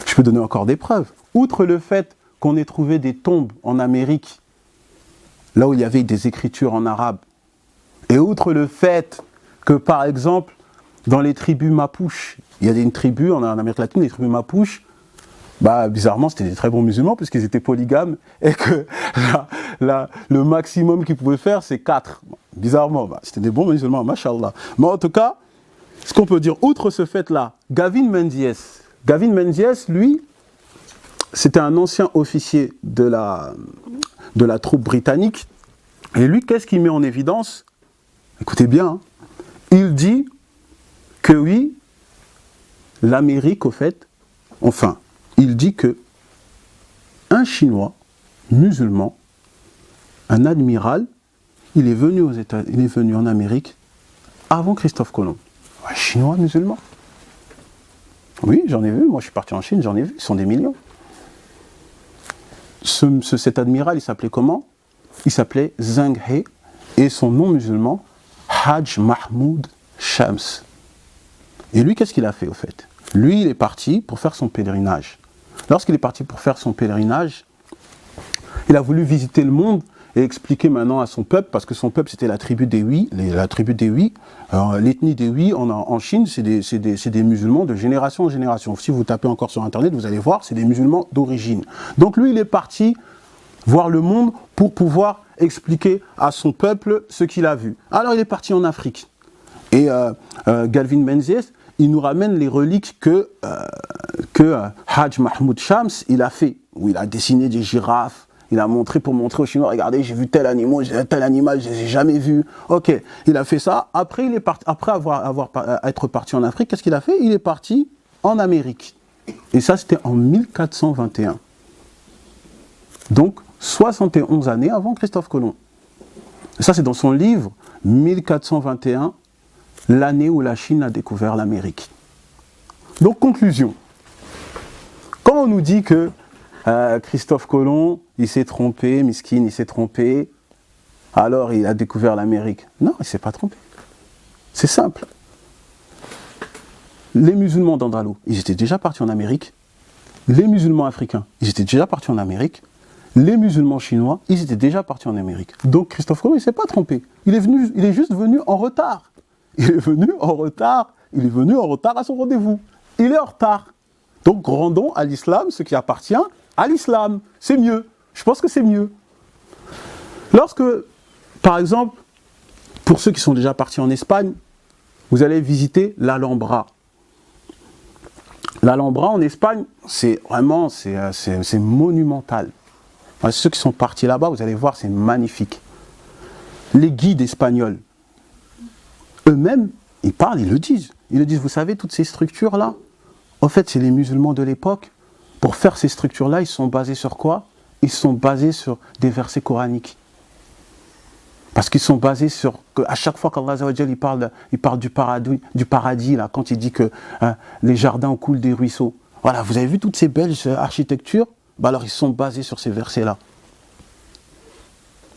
Je peux donner encore des preuves. Outre le fait qu'on ait trouvé des tombes en Amérique, là où il y avait des écritures en arabe, et outre le fait que, par exemple, dans les tribus Mapuche, il y a une tribu en Amérique latine, les tribus Mapuche, bizarrement, c'était des très bons musulmans puisqu'ils étaient polygames et que le maximum qu'ils pouvaient faire, c'est 4. Bizarrement, c'était des bons musulmans, mashallah. Mais en tout cas, ce qu'on peut dire, outre ce fait-là, Gavin Menzies, lui, c'était un ancien officier de la troupe britannique. Et lui, qu'est-ce qu'il met en évidence? Écoutez bien, hein. Il dit que oui, l'Amérique, au fait, il dit que un Chinois musulman, un admiral, il est venu en Amérique avant Christophe Colomb. Un Chinois musulman. Oui, j'en ai vu, moi je suis parti en Chine, j'en ai vu, ils sont des millions. Cet admiral, il s'appelait comment? Il s'appelait Zheng He, et son nom musulman, Hajj Mahmoud Shams. Et lui, qu'est-ce qu'il a fait au fait? Lui, il est parti pour faire son pèlerinage. Lorsqu'il est parti pour faire son pèlerinage, il a voulu visiter le monde et expliquer maintenant à son peuple, parce que son peuple c'était la tribu des Hui. L'ethnie des Hui en Chine, c'est des musulmans de génération en génération. Si vous tapez encore sur internet, vous allez voir, c'est des musulmans d'origine. Donc lui, il est parti voir le monde pour pouvoir expliquer à son peuple ce qu'il a vu. Alors il est parti en Afrique. Et Gavin Menzies, il nous ramène les reliques que Hajj Mahmoud Shams, il a fait, où il a dessiné des girafes, il a montré pour montrer aux Chinois, regardez, j'ai vu tel animal, je ne les ai jamais vus. Ok, il a fait ça. Après, après être parti en Afrique, qu'est-ce qu'il a fait? Il est parti en Amérique. Et ça, c'était en 1421. Donc, 71 années avant Christophe Colomb. Et ça, c'est dans son livre 1421, l'année où la Chine a découvert l'Amérique. Donc, conclusion. Quand on nous dit que Christophe Colomb, il s'est trompé, Miskin, il s'est trompé, alors il a découvert l'Amérique. Non, il ne s'est pas trompé. C'est simple. Les musulmans d'Andalou, ils étaient déjà partis en Amérique. Les musulmans africains, ils étaient déjà partis en Amérique. Les musulmans chinois, ils étaient déjà partis en Amérique. Donc Christophe Colomb, il ne s'est pas trompé. Il est juste venu en retard. Il est venu en retard à son rendez-vous. Il est en retard. Donc rendons à l'islam ce qui appartient à l'islam. C'est mieux. Je pense que c'est mieux. Lorsque, par exemple, pour ceux qui sont déjà partis en Espagne, vous allez visiter l'Alhambra. L'Alhambra en Espagne, c'est vraiment, c'est monumental. Enfin, ceux qui sont partis là-bas, vous allez voir, c'est magnifique. Les guides espagnols, eux-mêmes, ils parlent, ils le disent. Ils le disent, vous savez, toutes ces structures-là, en fait, c'est les musulmans de l'époque. Pour faire ces structures-là, ils sont basés sur quoi? Ils sont basés sur des versets coraniques. Parce qu'ils sont basés sur... À chaque fois qu'Allah il parle du paradis là, quand il dit que les jardins coulent des ruisseaux. Voilà, vous avez vu toutes ces belles architectures? Alors ils sont basés sur ces versets-là.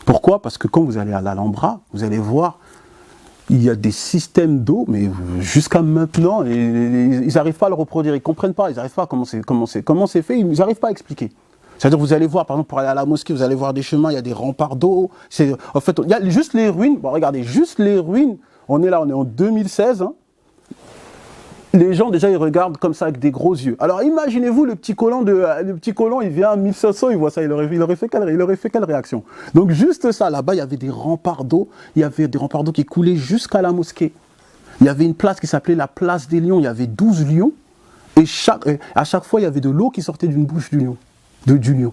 Pourquoi? Parce que quand vous allez à l'Alhambra, vous allez voir, il y a des systèmes d'eau, mais jusqu'à maintenant, ils n'arrivent pas à le reproduire, ils ne comprennent pas, ils n'arrivent pas comment c'est fait, ils n'arrivent pas à expliquer. C'est-à-dire vous allez voir, par exemple, pour aller à la mosquée, vous allez voir des chemins, il y a des remparts d'eau. En fait, il y a juste les ruines. Bon, regardez, juste les ruines. On est en 2016. Hein. Les gens, déjà, ils regardent comme ça avec des gros yeux. Alors, imaginez-vous, le petit colon, il vient à 1500, il voit ça, il aurait fait quelle réaction? Donc, juste ça, là-bas, il y avait des remparts d'eau. Il y avait des remparts d'eau qui coulaient jusqu'à la mosquée. Il y avait une place qui s'appelait la place des lions. Il y avait 12 lions. Et à chaque fois, il y avait de l'eau qui sortait d'une bouche du lion. Du lion.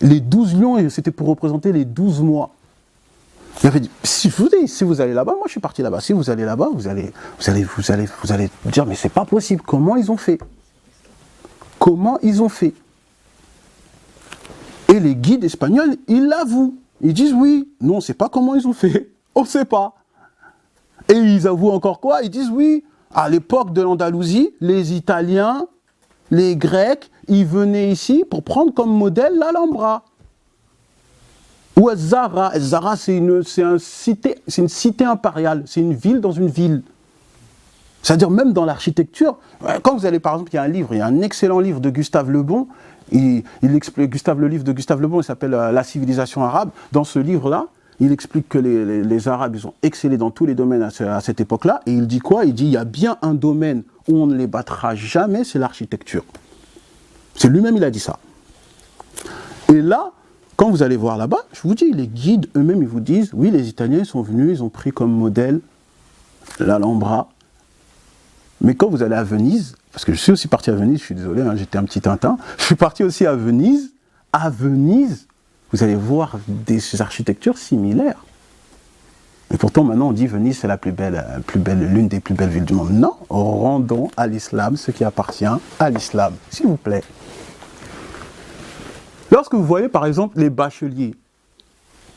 Les 12 lions, c'était pour représenter les 12 mois. Il avait dit, si vous allez là-bas, moi je suis parti là-bas, si vous allez là-bas, vous allez dire, mais c'est pas possible, comment ils ont fait? Comment ils ont fait? Et les guides espagnols, ils l'avouent. Ils disent oui, nous on ne sait pas comment ils ont fait, on ne sait pas. Et ils avouent encore quoi? Ils disent oui, à l'époque de l'Andalousie, les Italiens, les Grecs, ils venaient ici pour prendre comme modèle l'Alhambra. Ou Zara. Zara, c'est une cité impériale, c'est une ville dans une ville. C'est-à-dire même dans l'architecture, quand vous allez par exemple, il y a un excellent livre de Gustave Le Bon, le livre de Gustave Le Bon, il s'appelle La civilisation arabe. Dans ce livre-là, il explique que les Arabes, ils ont excellé dans tous les domaines à cette époque-là, et il dit quoi? Il dit, il y a bien un domaine où on ne les battra jamais, c'est l'architecture. C'est lui-même, il a dit ça. Et là, quand vous allez voir là-bas, je vous dis, les guides eux-mêmes, ils vous disent, oui, les Italiens, ils sont venus, ils ont pris comme modèle l'Alhambra. Mais quand vous allez à Venise, parce que je suis aussi parti à Venise, je suis désolé, hein, j'étais un petit tintin, je suis parti aussi à Venise, vous allez voir des architectures similaires. Et pourtant, maintenant, on dit Venise, c'est l'une des plus belles villes du monde. Non, rendons à l'islam ce qui appartient à l'islam, s'il vous plaît. Lorsque vous voyez, par exemple, les bacheliers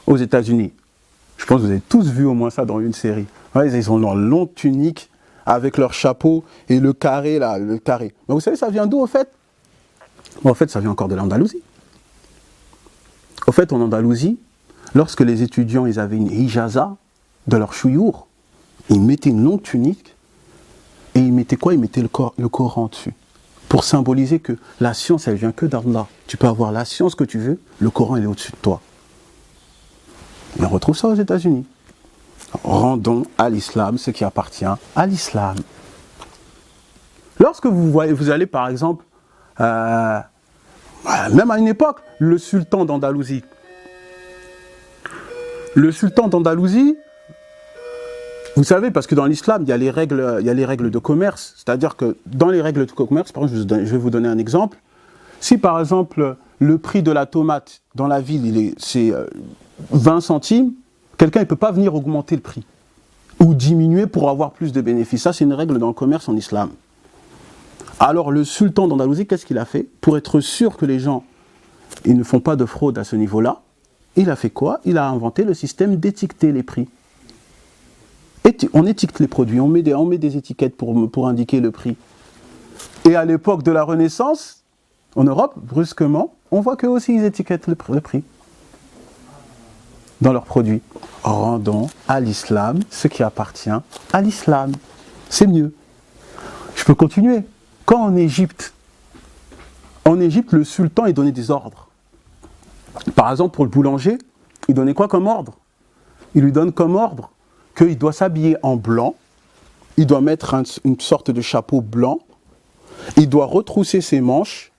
aux États-Unis, je pense que vous avez tous vu au moins ça dans une série. Ouais, ils ont leur longue tunique avec leur chapeau et le carré, là, le carré. Mais vous savez, ça vient d'où, au fait? En fait, ça vient encore de l'Andalousie. Au fait, en Andalousie, lorsque les étudiants ils avaient une hijaza de leur chouyour, ils mettaient une longue tunique et ils mettaient quoi? Ils mettaient le Coran dessus. Pour symboliser que la science, elle vient que d'Allah. Tu peux avoir la science que tu veux, le Coran, il est au-dessus de toi. Et on retrouve ça aux États-Unis. Rendons à l'islam ce qui appartient à l'islam. Lorsque vous allez par exemple, même à une époque, le sultan d'Andalousie. Le sultan d'Andalousie, vous savez, parce que dans l'islam, il y a les règles de commerce. C'est-à-dire que dans les règles de commerce, par exemple, je vais vous donner un exemple. Si par exemple, le prix de la tomate dans la ville, c'est 20 centimes, quelqu'un ne peut pas venir augmenter le prix ou diminuer pour avoir plus de bénéfices. Ça, c'est une règle dans le commerce en islam. Alors, le sultan d'Andalousie, qu'est-ce qu'il a fait? Pour être sûr que les gens ils ne font pas de fraude à ce niveau-là, il a fait quoi? Il a inventé le système d'étiqueter les prix. On étiquette les produits, on met des étiquettes pour indiquer le prix. Et à l'époque de la Renaissance, en Europe, brusquement, on voit qu'eux aussi ils étiquettent le prix dans leurs produits. Rendons à l'islam ce qui appartient à l'islam. C'est mieux. Je peux continuer. Quand en Égypte, le sultan, il donnait des ordres. Par exemple, pour le boulanger, il donnait quoi comme ordre? Il lui donne comme ordre qu'il doit s'habiller en blanc, il doit mettre une sorte de chapeau blanc, il doit retrousser ses manches,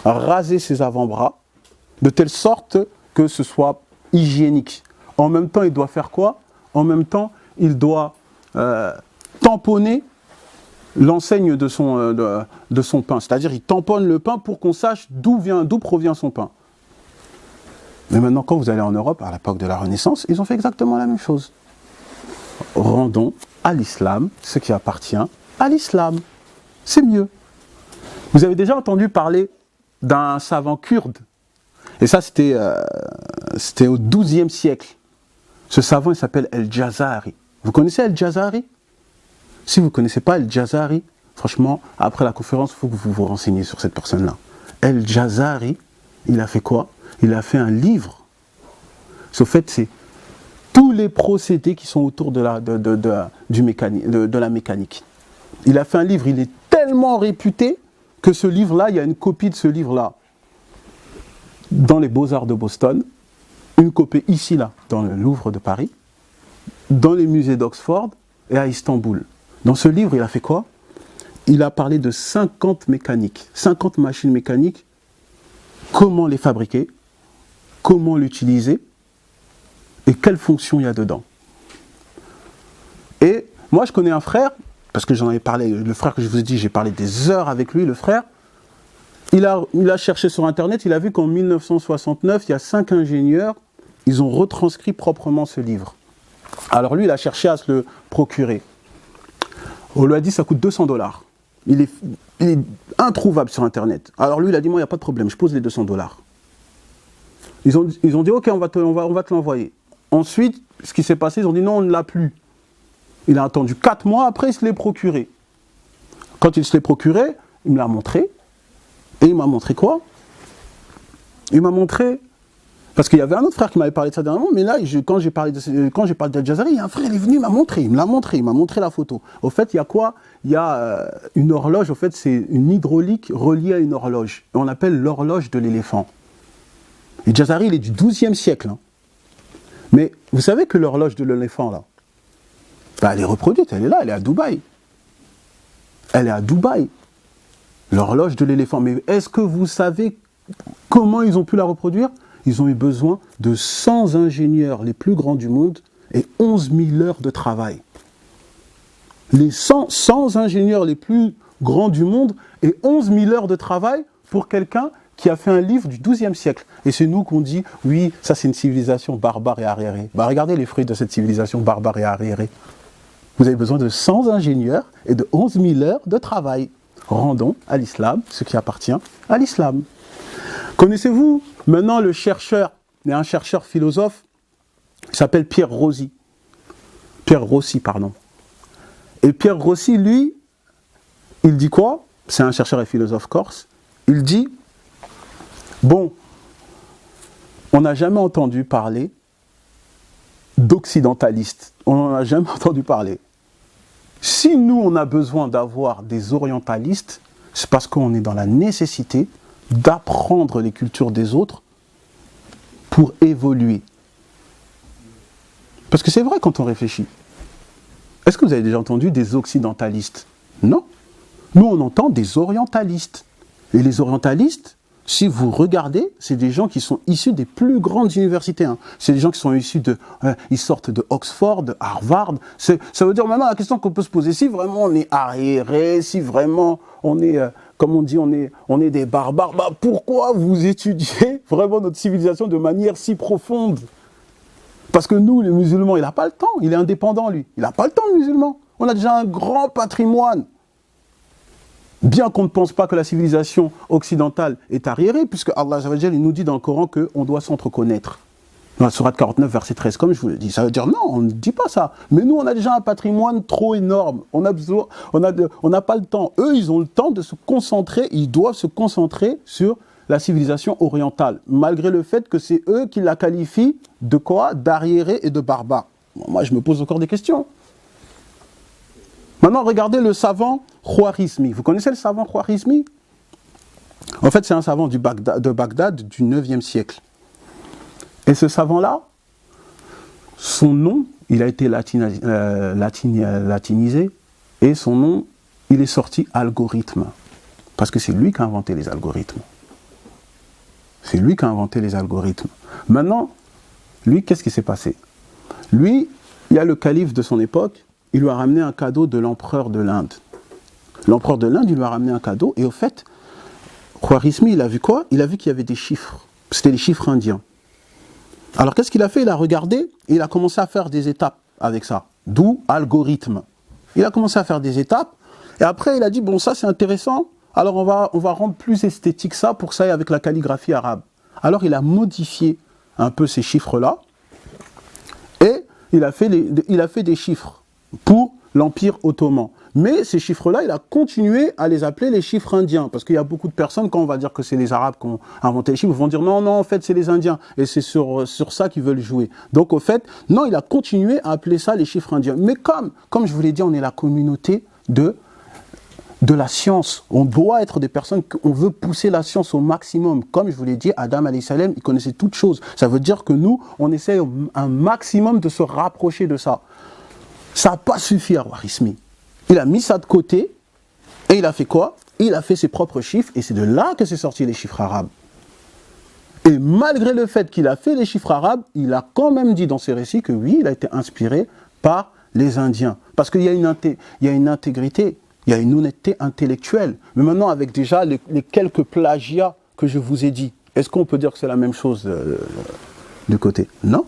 raser ses avant-bras, de telle sorte que ce soit hygiénique. En même temps, il doit faire quoi? En même temps, il doit tamponner l'enseigne de son pain. C'est-à-dire, il tamponne le pain pour qu'on sache d'où provient son pain. Mais maintenant, quand vous allez en Europe, à l'époque de la Renaissance, ils ont fait exactement la même chose. Rendons à l'islam ce qui appartient à l'islam. C'est mieux. Vous avez déjà entendu parler d'un savant kurde. Et ça, c'était au XIIe siècle. Ce savant, il s'appelle El-Jazari. Vous connaissez El-Jazari? Si vous ne connaissez pas El-Jazari, franchement, après la conférence, il faut que vous vous renseigniez sur cette personne-là. El-Jazari, il a fait quoi? Il a fait un livre. Au fait, c'est tous les procédés qui sont autour de la mécanique. Il a fait un livre, il est tellement réputé que ce livre-là, il y a une copie de ce livre-là dans les Beaux-Arts de Boston, une copie ici, là, dans le Louvre de Paris, dans les musées d'Oxford et à Istanbul. Dans ce livre, il a fait quoi? Il a parlé de 50 mécaniques, 50 machines mécaniques, comment les fabriquer, comment l'utiliser et quelles fonctions il y a dedans. Et moi, je connais un frère, parce que j'en avais parlé, le frère que je vous ai dit, j'ai parlé des heures avec lui, le frère, il a cherché sur Internet, il a vu qu'en 1969, il y a 5 ingénieurs, ils ont retranscrit proprement ce livre. Alors lui, il a cherché à se le procurer. On lui a dit, ça coûte $200. Il est introuvable sur Internet. Alors lui, il a dit, moi, il n'y a pas de problème, je pose les $200. Ils ont dit, ok, on va te l'envoyer. Ensuite, ce qui s'est passé, ils ont dit, non, on ne l'a plus. Il a attendu 4 mois, après, il se l'est procuré. Quand il se l'est procuré, il me l'a montré. Et il m'a montré quoi? Il m'a montré... Parce qu'il y avait un autre frère qui m'avait parlé de ça dernièrement, mais là, quand j'ai parlé d'Al-Jazari, il y a un frère, il est venu, il m'a montré la photo. Au fait, il y a quoi? Il y a une horloge, au fait, c'est une hydraulique reliée à une horloge. Et on appelle l'horloge de l'éléphant. Et Jazari, il est du XIIe siècle. Hein. Mais vous savez que l'horloge de l'éléphant, là, bah, elle est reproduite, elle est là, elle est à Dubaï. Elle est à Dubaï. L'horloge de l'éléphant. Mais est-ce que vous savez comment ils ont pu la reproduire? Ils ont eu besoin de 100 ingénieurs les plus grands du monde et 11 000 heures de travail. Les 100 ingénieurs les plus grands du monde et 11 000 heures de travail pour quelqu'un qui a fait un livre du XIIe siècle. Et c'est nous qu'on dit, oui, ça c'est une civilisation barbare et arriérée. Bah, regardez les fruits de cette civilisation barbare et arriérée. Vous avez besoin de 100 ingénieurs et de 11 000 heures de travail. Rendons à l'islam ce qui appartient à l'islam. Connaissez-vous maintenant le chercheur, il y a un chercheur philosophe, il s'appelle Pierre Rossi. Et Pierre Rossi, lui, il dit quoi? C'est un chercheur et philosophe corse. Il dit, bon, on n'a jamais entendu parler d'occidentalistes. On n'en a jamais entendu parler. Si nous, on a besoin d'avoir des orientalistes, c'est parce qu'on est dans la nécessité d'apprendre les cultures des autres pour évoluer. Parce que c'est vrai quand on réfléchit. Est-ce que vous avez déjà entendu des occidentalistes? Non. Nous, on entend des orientalistes. Et les orientalistes, si vous regardez, c'est des gens qui sont issus des plus grandes universités. Hein. C'est des gens qui sont issus de... ils sortent de Oxford, de Harvard. Ça veut dire maintenant la question qu'on peut se poser, si vraiment on est arriéré, si vraiment on est... comme on dit, on est des barbares. Bah, pourquoi vous étudiez vraiment notre civilisation de manière si profonde? Parce que nous, les musulmans, il n'a pas le temps. Il est indépendant, lui. Il n'a pas le temps, le musulman. On a déjà un grand patrimoine. Bien qu'on ne pense pas que la civilisation occidentale est arriérée, puisque Allah il nous dit dans le Coran qu'on doit s'entreconnaître. Dans la sourate 49, verset 13, comme je vous l'ai dit. Ça veut dire non, on ne dit pas ça. Mais nous, on a déjà un patrimoine trop énorme. On n'a pas le temps. Eux, ils ont le temps de se concentrer, ils doivent se concentrer sur la civilisation orientale, malgré le fait que c'est eux qui la qualifient de quoi? D'arriérés et de barbares. Bon, moi, je me pose encore des questions. Maintenant, regardez le savant Khwarizmi. Vous connaissez le savant Khwarizmi? En fait, c'est un savant de Bagdad du 9e siècle. Et ce savant-là, son nom, il a été latinisé, et son nom, il est sorti algorithme. Parce que c'est lui qui a inventé les algorithmes. C'est lui qui a inventé les algorithmes. Maintenant, lui, qu'est-ce qui s'est passé? Lui, il y a le calife de son époque, il lui a ramené un cadeau de l'empereur de l'Inde. L'empereur de l'Inde, il lui a ramené un cadeau, et au fait, Khwarizmi, il a vu quoi? Il a vu qu'il y avait des chiffres. C'était les chiffres indiens. Alors qu'est-ce qu'il a fait? Il a regardé, et il a commencé à faire des étapes avec ça. D'où algorithme. Il a commencé à faire des étapes, et après il a dit, bon ça c'est intéressant, alors on va rendre plus esthétique ça, pour que ça aille avec la calligraphie arabe. Alors il a modifié un peu ces chiffres-là, et il a fait des chiffres pour l'Empire ottoman. Mais ces chiffres-là, il a continué à les appeler les chiffres indiens. Parce qu'il y a beaucoup de personnes, quand on va dire que c'est les Arabes qui ont inventé les chiffres, ils vont dire non, en fait, c'est les Indiens. Et c'est sur ça qu'ils veulent jouer. Donc, au fait, non, il a continué à appeler ça les chiffres indiens. Mais comme je vous l'ai dit, on est la communauté de la science. On doit être des personnes, on veut pousser la science au maximum. Comme je vous l'ai dit, Adam alayhi salam, il connaissait toutes choses. Ça veut dire que nous, on essaie un maximum de se rapprocher de ça. Ça n'a pas suffi à Khwarizmi. Il a mis ça de côté, et il a fait quoi? Il a fait ses propres chiffres, et c'est de là que c'est sorti les chiffres arabes. Et malgré le fait qu'il a fait les chiffres arabes, il a quand même dit dans ses récits que oui, il a été inspiré par les Indiens. Parce qu'il y a une intégrité, il y a une honnêteté intellectuelle. Mais maintenant, avec déjà les quelques plagiats que je vous ai dit, est-ce qu'on peut dire que c'est la même chose de côté? Non.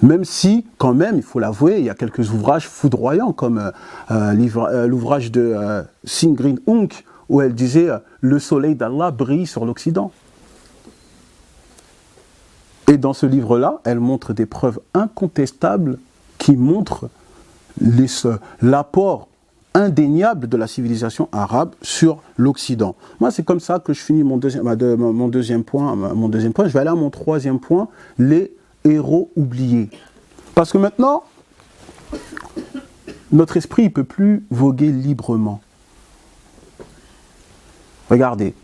Même si, quand même, il faut l'avouer, il y a quelques ouvrages foudroyants, comme l'ouvrage de Sigrid Unk, où elle disait « Le soleil d'Allah brille sur l'Occident ». Et dans ce livre-là, elle montre des preuves incontestables qui montrent l'apport indéniable de la civilisation arabe sur l'Occident. Moi, c'est comme ça que je finis mon deuxième point. Je vais aller à mon troisième point, les héros oubliés. Parce que maintenant, notre esprit ne peut plus voguer librement. Regardez,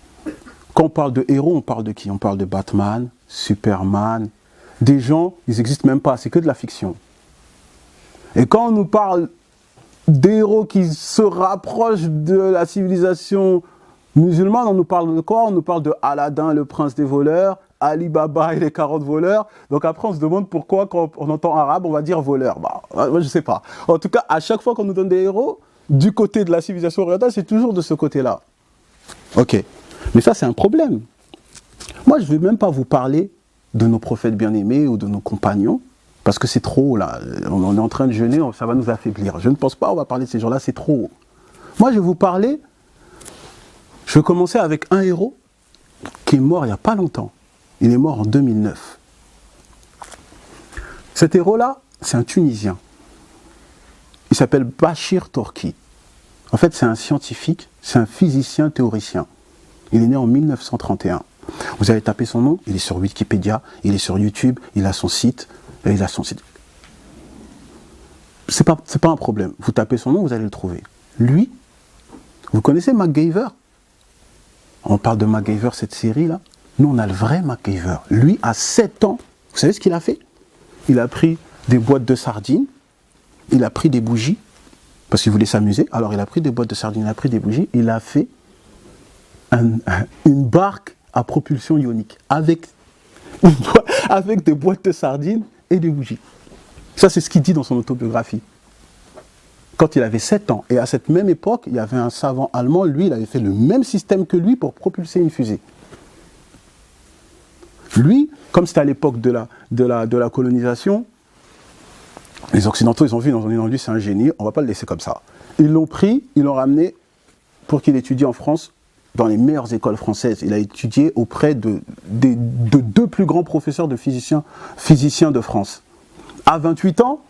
quand on parle de héros, on parle de qui? On parle de Batman, Superman, des gens, ils n'existent même pas, c'est que de la fiction. Et quand on nous parle des héros qui se rapprochent de la civilisation musulmane, on nous parle de quoi? On nous parle de Aladdin, le prince des voleurs, Ali Baba et les 40 voleurs. Donc après, on se demande pourquoi, quand on entend arabe, on va dire voleur. Bah, moi, je sais pas. En tout cas, à chaque fois qu'on nous donne des héros, du côté de la civilisation orientale, c'est toujours de ce côté-là. Ok. Mais ça, c'est un problème. Moi, je ne vais même pas vous parler de nos prophètes bien-aimés ou de nos compagnons, parce que c'est trop haut, là. On est en train de jeûner, ça va nous affaiblir. Je ne pense pas, on va parler de ces gens-là, c'est trop haut. Moi, je vais vous parler, je vais commencer avec un héros qui est mort il n'y a pas longtemps. Il est mort en 2009. Cet héros-là, c'est un Tunisien. Il s'appelle Bachir Torki. En fait, c'est un scientifique, c'est un physicien théoricien. Il est né en 1931. Vous allez taper son nom, il est sur Wikipédia, il est sur YouTube, il a son site, C'est pas un problème. Vous tapez son nom, vous allez le trouver. Lui, vous connaissez MacGyver? On parle de MacGyver, cette série-là. Nous, on a le vrai MacGyver. Lui, à 7 ans, vous savez ce qu'il a fait? Il a pris des boîtes de sardines, il a pris des bougies, parce qu'il voulait s'amuser. Alors, il a pris des boîtes de sardines, il a pris des bougies, il a fait une barque à propulsion ionique, avec des boîtes de sardines et des bougies. Ça, c'est ce qu'il dit dans son autobiographie. Quand il avait 7 ans, et à cette même époque, il y avait un savant allemand, lui, il avait fait le même système que lui pour propulser une fusée. Lui, comme c'était à l'époque de la colonisation, les Occidentaux, ils ont vu, lui, c'est un génie, on ne va pas le laisser comme ça. Ils l'ont pris, ils l'ont ramené pour qu'il étudie en France, dans les meilleures écoles françaises. Il a étudié auprès de deux plus grands professeurs de physiciens de France. À 28 ans,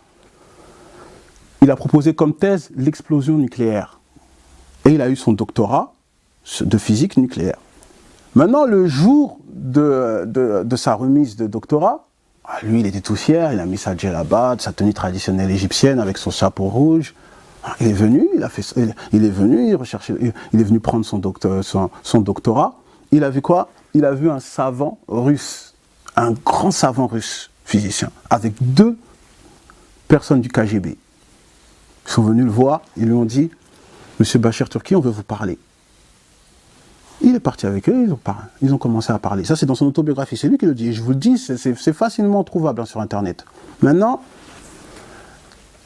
il a proposé comme thèse l'explosion nucléaire. Et il a eu son doctorat de physique nucléaire. Maintenant, le jour de sa remise de doctorat, lui, il était tout fier, il a mis sa djellaba, sa tenue traditionnelle égyptienne avec son chapeau rouge. Il est venu, il est venu prendre son doctorat. Il a vu quoi? Il a vu un savant russe, un grand savant russe, physicien, avec 2 personnes du KGB. Ils sont venus le voir, ils lui ont dit « Monsieur Bachir Torki, on veut vous parler ». Il est parti avec eux, ils ont commencé à parler. Ça, c'est dans son autobiographie, c'est lui qui le dit. Je vous le dis, c'est facilement trouvable sur Internet. Maintenant,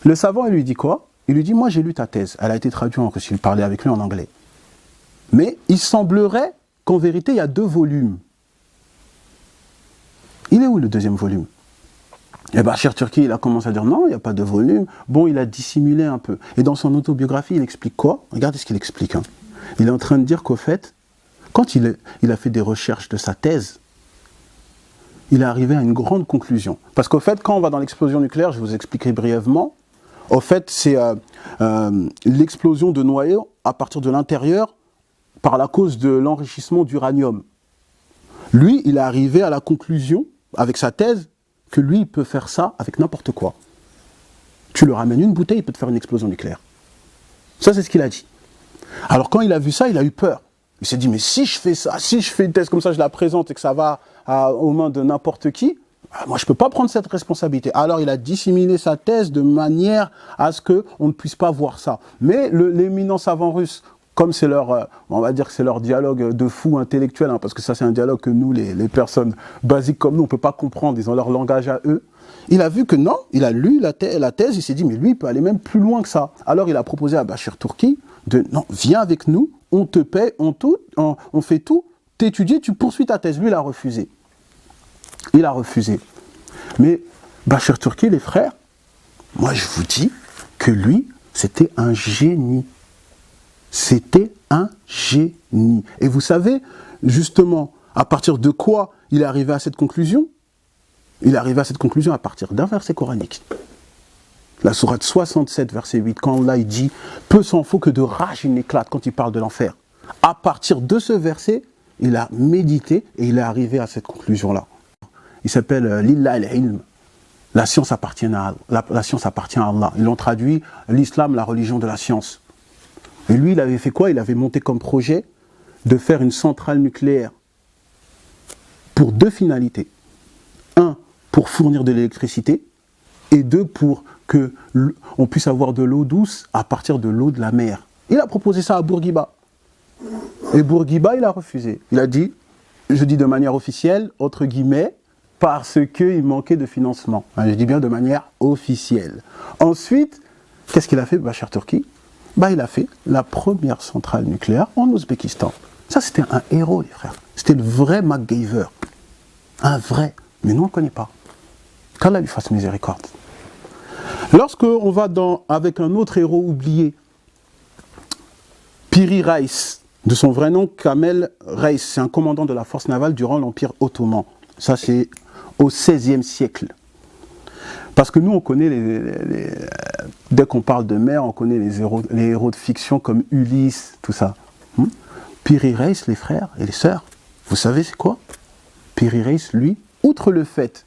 le savant, il lui dit quoi? Il lui dit, moi j'ai lu ta thèse, elle a été traduite en russe, il parlait avec lui en anglais. Mais il semblerait qu'en vérité, il y a 2 volumes. Il est où le 2e volume? Et Bachir Torki, il a commencé à dire, non, il n'y a pas de volume. Bon, il a dissimulé un peu. Et dans son autobiographie, il explique quoi? Regardez ce qu'il explique. Hein. Il est en train de dire qu'au fait, quand il a fait des recherches de sa thèse, il est arrivé à une grande conclusion. Parce qu'au fait, quand on va dans l'explosion nucléaire, je vous expliquerai brièvement, au fait, c'est l'explosion de noyaux à partir de l'intérieur par la cause de l'enrichissement d'uranium. Lui, il est arrivé à la conclusion, avec sa thèse, que lui, il peut faire ça avec n'importe quoi. Tu lui ramènes une bouteille, il peut te faire une explosion nucléaire. Ça, c'est ce qu'il a dit. Alors, quand il a vu ça, il a eu peur. Il s'est dit, mais si je fais ça, si je fais une thèse comme ça, je la présente et que ça va aux mains de n'importe qui, moi, je ne peux pas prendre cette responsabilité. Alors, il a dissimulé sa thèse de manière à ce qu'on ne puisse pas voir ça. Mais l'éminent savant russe, comme c'est leur, on va dire que c'est leur dialogue de fou intellectuel, hein, parce que ça, c'est un dialogue que nous, les personnes basiques comme nous, on ne peut pas comprendre, ils ont leur langage à eux. Il a vu que non, il a lu la thèse, il s'est dit, mais lui, il peut aller même plus loin que ça. Alors, il a proposé à Bachir Torki de, non, viens avec nous, on te paie, on fait tout, t'étudies, tu poursuis ta thèse. Lui, il a refusé. Il a refusé. Mais Bachar Turki, les frères, moi je vous dis que lui, c'était un génie. C'était un génie. Et vous savez, justement, à partir de quoi il est arrivé à cette conclusion? Il est arrivé à cette conclusion à partir d'un verset coranique. La sourate 67, verset 8, quand Allah il dit « Peu s'en faut que de rage il n'éclate » quand il parle de l'enfer. À partir de ce verset, il a médité et il est arrivé à cette conclusion-là. Il s'appelle « Lillah al-ilm ». La science appartient à Allah. Ils l'ont traduit « l'islam, la religion de la science ». Et lui, il avait fait quoi? Il avait monté comme projet de faire une centrale nucléaire pour deux finalités. Un, pour fournir de l'électricité, et deux, pour qu'on puisse avoir de l'eau douce à partir de l'eau de la mer. Il a proposé ça à Bourguiba. Et Bourguiba, il a refusé. Il a dit, je dis de manière officielle, entre guillemets, parce qu'il manquait de financement. Je dis bien de manière officielle. Ensuite, qu'est-ce qu'il a fait, Bachar Turki? Il a fait la première centrale nucléaire en Ouzbékistan. Ça, c'était un héros, les frères. C'était le vrai MacGyver. Un vrai. Mais nous, on ne connaît pas. Qu'Allah lui fasse miséricorde. Lorsqu'on va avec un autre héros oublié, Piri Reis, de son vrai nom, Kamel Reis, c'est un commandant de la force navale durant l'Empire ottoman. Ça, c'est au XVIe siècle. Parce que nous, on connaît, dès qu'on parle de mer, on connaît les héros de fiction comme Ulysse, tout ça. Piri Reis, les frères et les sœurs, vous savez c'est quoi? Piri Reis, lui, outre le fait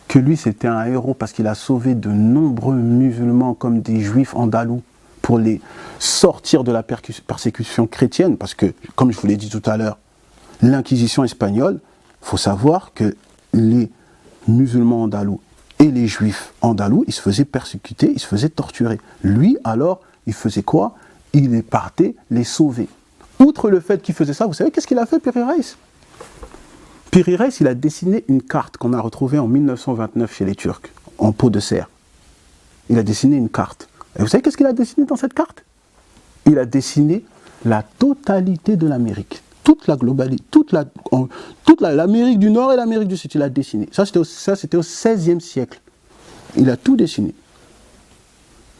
que lui, c'était un héros parce qu'il a sauvé de nombreux musulmans comme des juifs andalous pour les sortir de la persécution chrétienne, parce que, comme je vous l'ai dit tout à l'heure, l'Inquisition espagnole, il faut savoir que les musulmans andalous et les juifs andalous, ils se faisaient persécuter, ils se faisaient torturer. Lui, alors, il faisait quoi? Il partait les sauver. Outre le fait qu'il faisait ça, vous savez qu'est-ce qu'il a fait, Piri Reis? Piri Reis, il a dessiné une carte qu'on a retrouvée en 1929 chez les Turcs, en peau de cerf. Il a dessiné une carte. Et vous savez qu'est-ce qu'il a dessiné dans cette carte? Il a dessiné la totalité de l'Amérique. Toute la globalité, toute l'Amérique du Nord et l'Amérique du Sud, il a dessiné. Ça, c'était au XVIe siècle. Il a tout dessiné.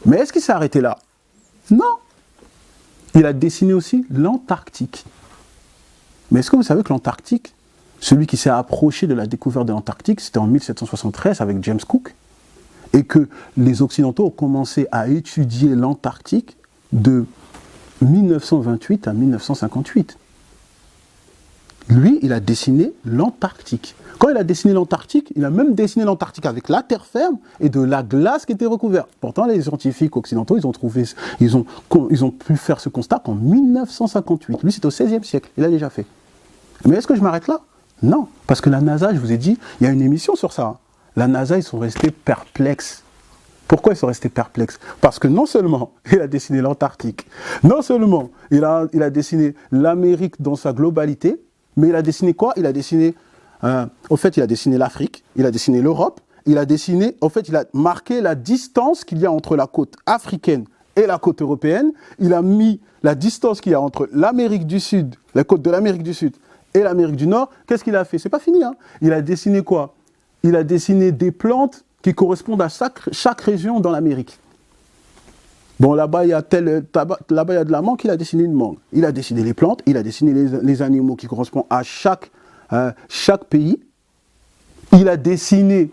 Mais est-ce qu'il s'est arrêté là? Non. Il a dessiné aussi l'Antarctique. Mais est-ce que vous savez que l'Antarctique, celui qui s'est approché de la découverte de l'Antarctique, c'était en 1773 avec James Cook, et que les Occidentaux ont commencé à étudier l'Antarctique de 1928 à 1958. Lui, il a dessiné l'Antarctique. Quand il a dessiné l'Antarctique, il a même dessiné l'Antarctique avec la terre ferme et de la glace qui était recouverte. Pourtant, les scientifiques occidentaux, ils ont pu faire ce constat qu'en 1958. Lui, c'est au XVIe siècle. Il a déjà fait. Mais est-ce que je m'arrête là? Non. Parce que la NASA, je vous ai dit, il y a une émission sur ça. La NASA, ils sont restés perplexes. Pourquoi ils sont restés perplexes? Parce que non seulement il a dessiné l'Antarctique, non seulement il a dessiné l'Amérique dans sa globalité, mais il a dessiné quoi? Il a dessiné, il a dessiné l'Afrique, il a dessiné l'Europe, il a marqué la distance qu'il y a entre la côte africaine et la côte européenne. Il a mis la distance qu'il y a entre l'Amérique du Sud, la côte de l'Amérique du Sud et l'Amérique du Nord. Qu'est-ce qu'il a fait? C'est pas fini, hein. Il a dessiné quoi? Il a dessiné des plantes qui correspondent à chaque région dans l'Amérique. Bon, là-bas, il y a de la mangue, il a dessiné une mangue. Il a dessiné les plantes, il a dessiné les animaux qui correspondent à chaque pays. Il a dessiné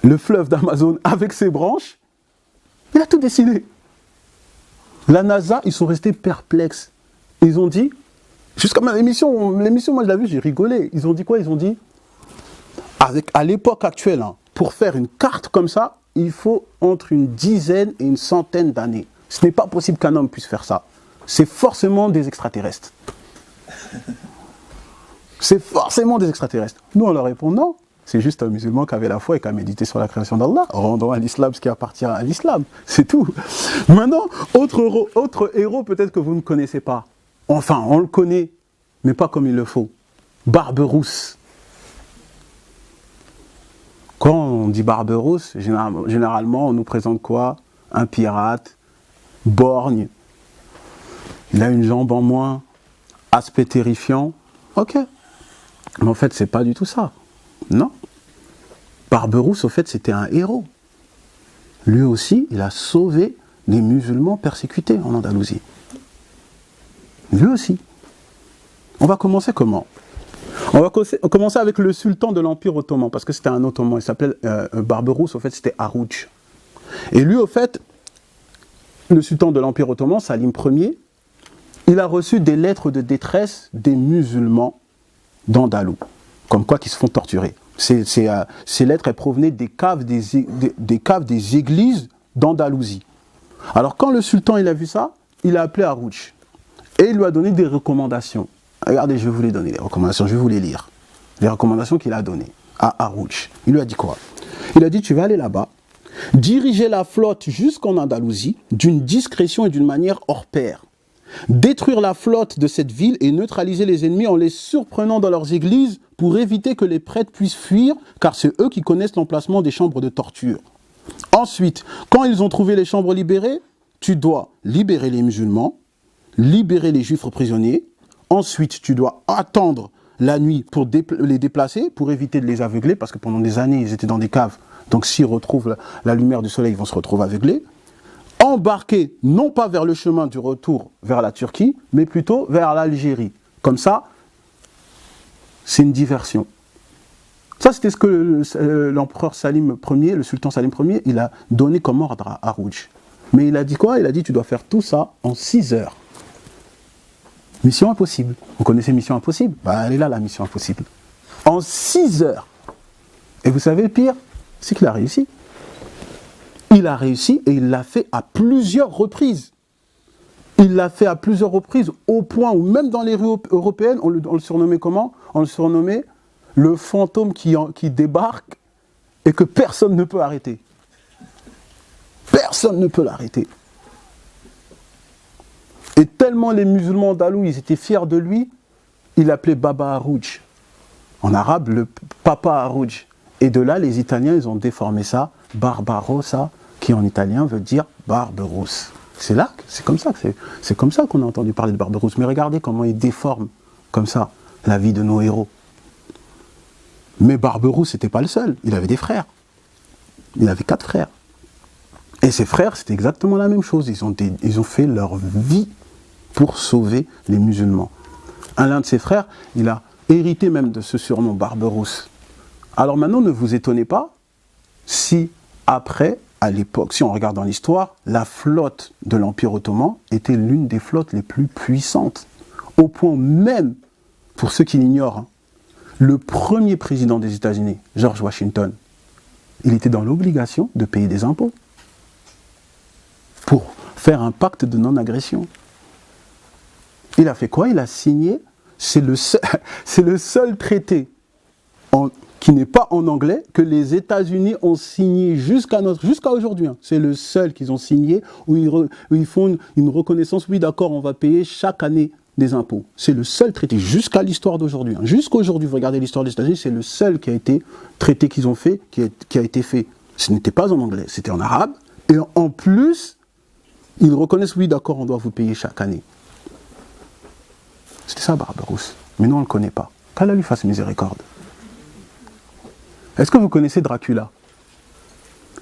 le fleuve d'Amazon avec ses branches. Il a tout dessiné. La NASA, ils sont restés perplexes. Ils ont dit, jusqu'à l'émission, moi je l'ai vu, j'ai rigolé. Ils ont dit quoi? Ils ont dit, à l'époque actuelle, hein, pour faire une carte comme ça, il faut entre une dizaine et une centaine d'années. Ce n'est pas possible qu'un homme puisse faire ça. C'est forcément des extraterrestres. C'est forcément des extraterrestres. Nous, on leur répond non. C'est juste un musulman qui avait la foi et qui a médité sur la création d'Allah. Rendons à l'islam ce qui appartient à l'islam. C'est tout. Maintenant, autre héros peut-être que vous ne connaissez pas. Enfin, on le connaît, mais pas comme il le faut. Barberousse. Quand on dit Barberousse, généralement, on nous présente quoi? Un pirate, borgne, il a une jambe en moins, aspect terrifiant. Ok. Mais en fait, c'est pas du tout ça. Non. Barberousse, au fait, c'était un héros. Lui aussi, il a sauvé les musulmans persécutés en Andalousie. Lui aussi. On va commencer comment? On va commencer avec le sultan de l'Empire ottoman, parce que c'était un ottoman, il s'appelait Barberousse, au fait, c'était Harouch. Et lui, au fait, le sultan de l'Empire ottoman, Salim Ier, il a reçu des lettres de détresse des musulmans d'Andalou, comme quoi qui se font torturer. Ces lettres, elles provenaient des caves des églises d'Andalousie. Alors quand le sultan il a vu ça, il a appelé Harouch et il lui a donné des recommandations. Regardez, je vais vous les donner, les recommandations, je vais vous les lire. Les recommandations qu'il a données à Harouch. Il lui a dit quoi? Il a dit, tu vas aller là-bas, diriger la flotte jusqu'en Andalousie d'une discrétion et d'une manière hors pair. Détruire la flotte de cette ville et neutraliser les ennemis en les surprenant dans leurs églises pour éviter que les prêtres puissent fuir, car c'est eux qui connaissent l'emplacement des chambres de torture. Ensuite, quand ils ont trouvé les chambres libérées, tu dois libérer les musulmans, libérer les juifs prisonniers. Ensuite, tu dois attendre la nuit pour les déplacer, pour éviter de les aveugler, parce que pendant des années, ils étaient dans des caves. Donc s'ils retrouvent la lumière du soleil, ils vont se retrouver aveuglés. Embarquer, non pas vers le chemin du retour vers la Turquie, mais plutôt vers l'Algérie. Comme ça, c'est une diversion. Ça, c'était ce que l'empereur Salim Ier, le sultan Salim Ier, il a donné comme ordre à Harouch. Mais il a dit quoi? Il a dit, tu dois faire tout ça en 6 heures. Mission impossible. Vous connaissez Mission impossible? Bah, elle est là, la mission impossible. En 6 heures. Et vous savez le pire? C'est qu'il a réussi. Il a réussi et il l'a fait à plusieurs reprises. Il l'a fait à plusieurs reprises au point où même dans les rues européennes, on le surnommait comment? On le surnommait le fantôme qui débarque et que personne ne peut arrêter. Personne ne peut l'arrêter. Et tellement les musulmans andalous, ils étaient fiers de lui, il l'appelait Baba Harouch. En arabe, le papa Harouch. Et de là, les Italiens, ils ont déformé ça, Barbarossa, qui en italien veut dire Barberousse. C'est comme ça qu'on a entendu parler de Barberousse. Mais regardez comment ils déforment comme ça la vie de nos héros. Mais Barberousse n'était pas le seul, il avait des frères. Il avait 4 frères. Et ses frères, c'était exactement la même chose. Ils ont fait leur vie pour sauver les musulmans. L'un de ses frères, il a hérité même de ce surnom, Barberousse. Alors maintenant, ne vous étonnez pas si après, à l'époque, si on regarde dans l'histoire, la flotte de l'Empire ottoman était l'une des flottes les plus puissantes. Au point même, pour ceux qui l'ignorent, hein, le premier président des États-Unis, George Washington, il était dans l'obligation de payer des impôts pour faire un pacte de non-agression. Il a fait quoi? Il a signé, c'est le seul traité qui n'est pas en anglais, que les États-Unis ont signé jusqu'à aujourd'hui. Hein. C'est le seul qu'ils ont signé où ils font une reconnaissance. Oui, d'accord, on va payer chaque année des impôts. C'est le seul traité jusqu'à l'histoire d'aujourd'hui. Hein. Jusqu'à aujourd'hui, vous regardez l'histoire des États-Unis, c'est le seul qui a été traité qu'ils ont fait, qui a été fait. Ce n'était pas en anglais, c'était en arabe. Et en plus, ils reconnaissent, oui, d'accord, on doit vous payer chaque année. C'était ça, Barberousse. Mais nous, on ne le connaît pas. Qu'Allah lui fasse miséricorde. Est-ce que vous connaissez Dracula?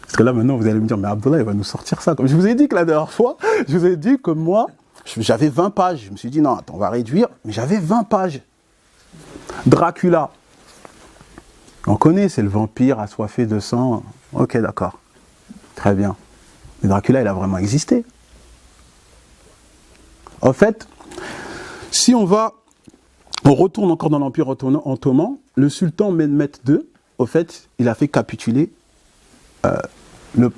Parce que là, maintenant, vous allez me dire, mais Abdullah, il va nous sortir ça. Comme je vous ai dit que la dernière fois, je vous ai dit que moi, j'avais 20 pages. Je me suis dit, non, attends, on va réduire. Mais j'avais 20 pages. Dracula. On connaît, c'est le vampire assoiffé de sang. Ok, d'accord. Très bien. Mais Dracula, il a vraiment existé. En fait, si on retourne encore dans l'Empire ottoman, le sultan Mehmed II, au fait, il a fait capituler le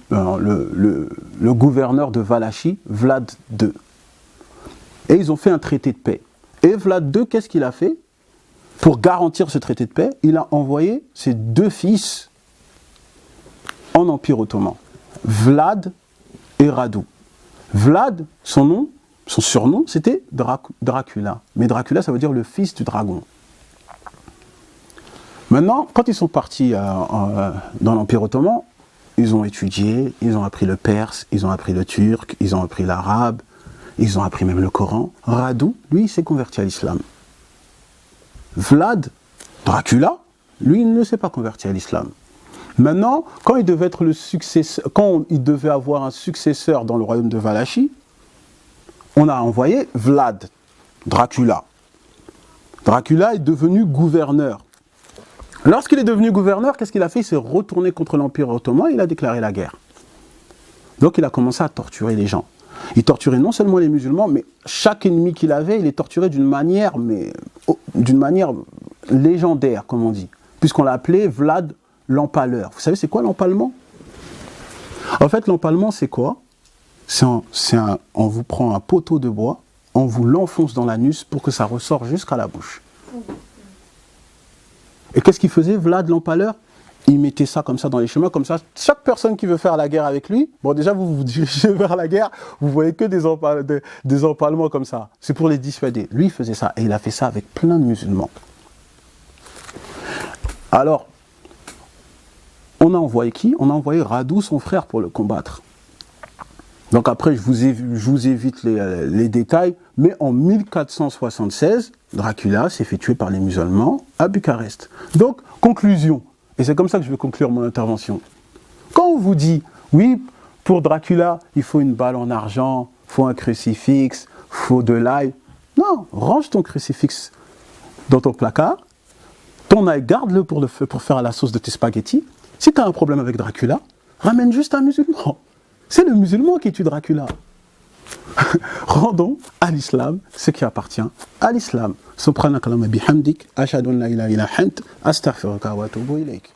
gouverneur de Valachie, Vlad II. Et ils ont fait un traité de paix. Et Vlad II, qu'est-ce qu'il a fait? Pour garantir ce traité de paix, il a envoyé ses 2 fils en Empire ottoman, Vlad et Radu. Vlad, son surnom, c'était Dracula. Mais Dracula, ça veut dire le fils du dragon. Maintenant, quand ils sont partis dans l'Empire ottoman, ils ont étudié, ils ont appris le perse, ils ont appris le turc, ils ont appris l'arabe, ils ont appris même le Coran. Radu, lui, il s'est converti à l'islam. Vlad, Dracula, lui, il ne s'est pas converti à l'islam. Maintenant, quand il devait être le successeur, quand il devait avoir un successeur dans le royaume de Valachie, on a envoyé Vlad, Dracula. Dracula est devenu gouverneur. Lorsqu'il est devenu gouverneur, qu'est-ce qu'il a fait? Il s'est retourné contre l'Empire ottoman et il a déclaré la guerre. Donc il a commencé à torturer les gens. Il torturait non seulement les musulmans, mais chaque ennemi qu'il avait, il les torturait d'une manière légendaire, comme on dit. Puisqu'on l'a appelé Vlad l'Empaleur. Vous savez c'est quoi l'empalement? En fait, l'empalement c'est quoi? On vous prend un poteau de bois, on vous l'enfonce dans l'anus pour que ça ressorte jusqu'à la bouche. Et qu'est-ce qu'il faisait, Vlad l'Empaleur? Il mettait ça comme ça dans les chemins, comme ça. Chaque personne qui veut faire la guerre avec lui, bon déjà vous vous dirigez vers la guerre, vous voyez que des empalements comme ça. C'est pour les dissuader. Lui il faisait ça, et il a fait ça avec plein de musulmans. Alors, on a envoyé qui? On a envoyé Radou, son frère, pour le combattre. Donc après, je vous évite les détails, mais en 1476, Dracula s'est fait tuer par les musulmans à Bucarest. Donc, conclusion, et c'est comme ça que je vais conclure mon intervention. Quand on vous dit, oui, pour Dracula, il faut une balle en argent, il faut un crucifix, il faut de l'ail. Non, range ton crucifix dans ton placard, ton ail, garde-le pour faire la sauce de tes spaghettis. Si tu as un problème avec Dracula, ramène juste un musulman. C'est le musulman qui tue Dracula. Rendons à l'islam ce qui appartient à l'islam. Subhanaka Allahumma bihamdik, ashhadu an la ilaha illa anta, astaghfiruka wa atubu ilayk.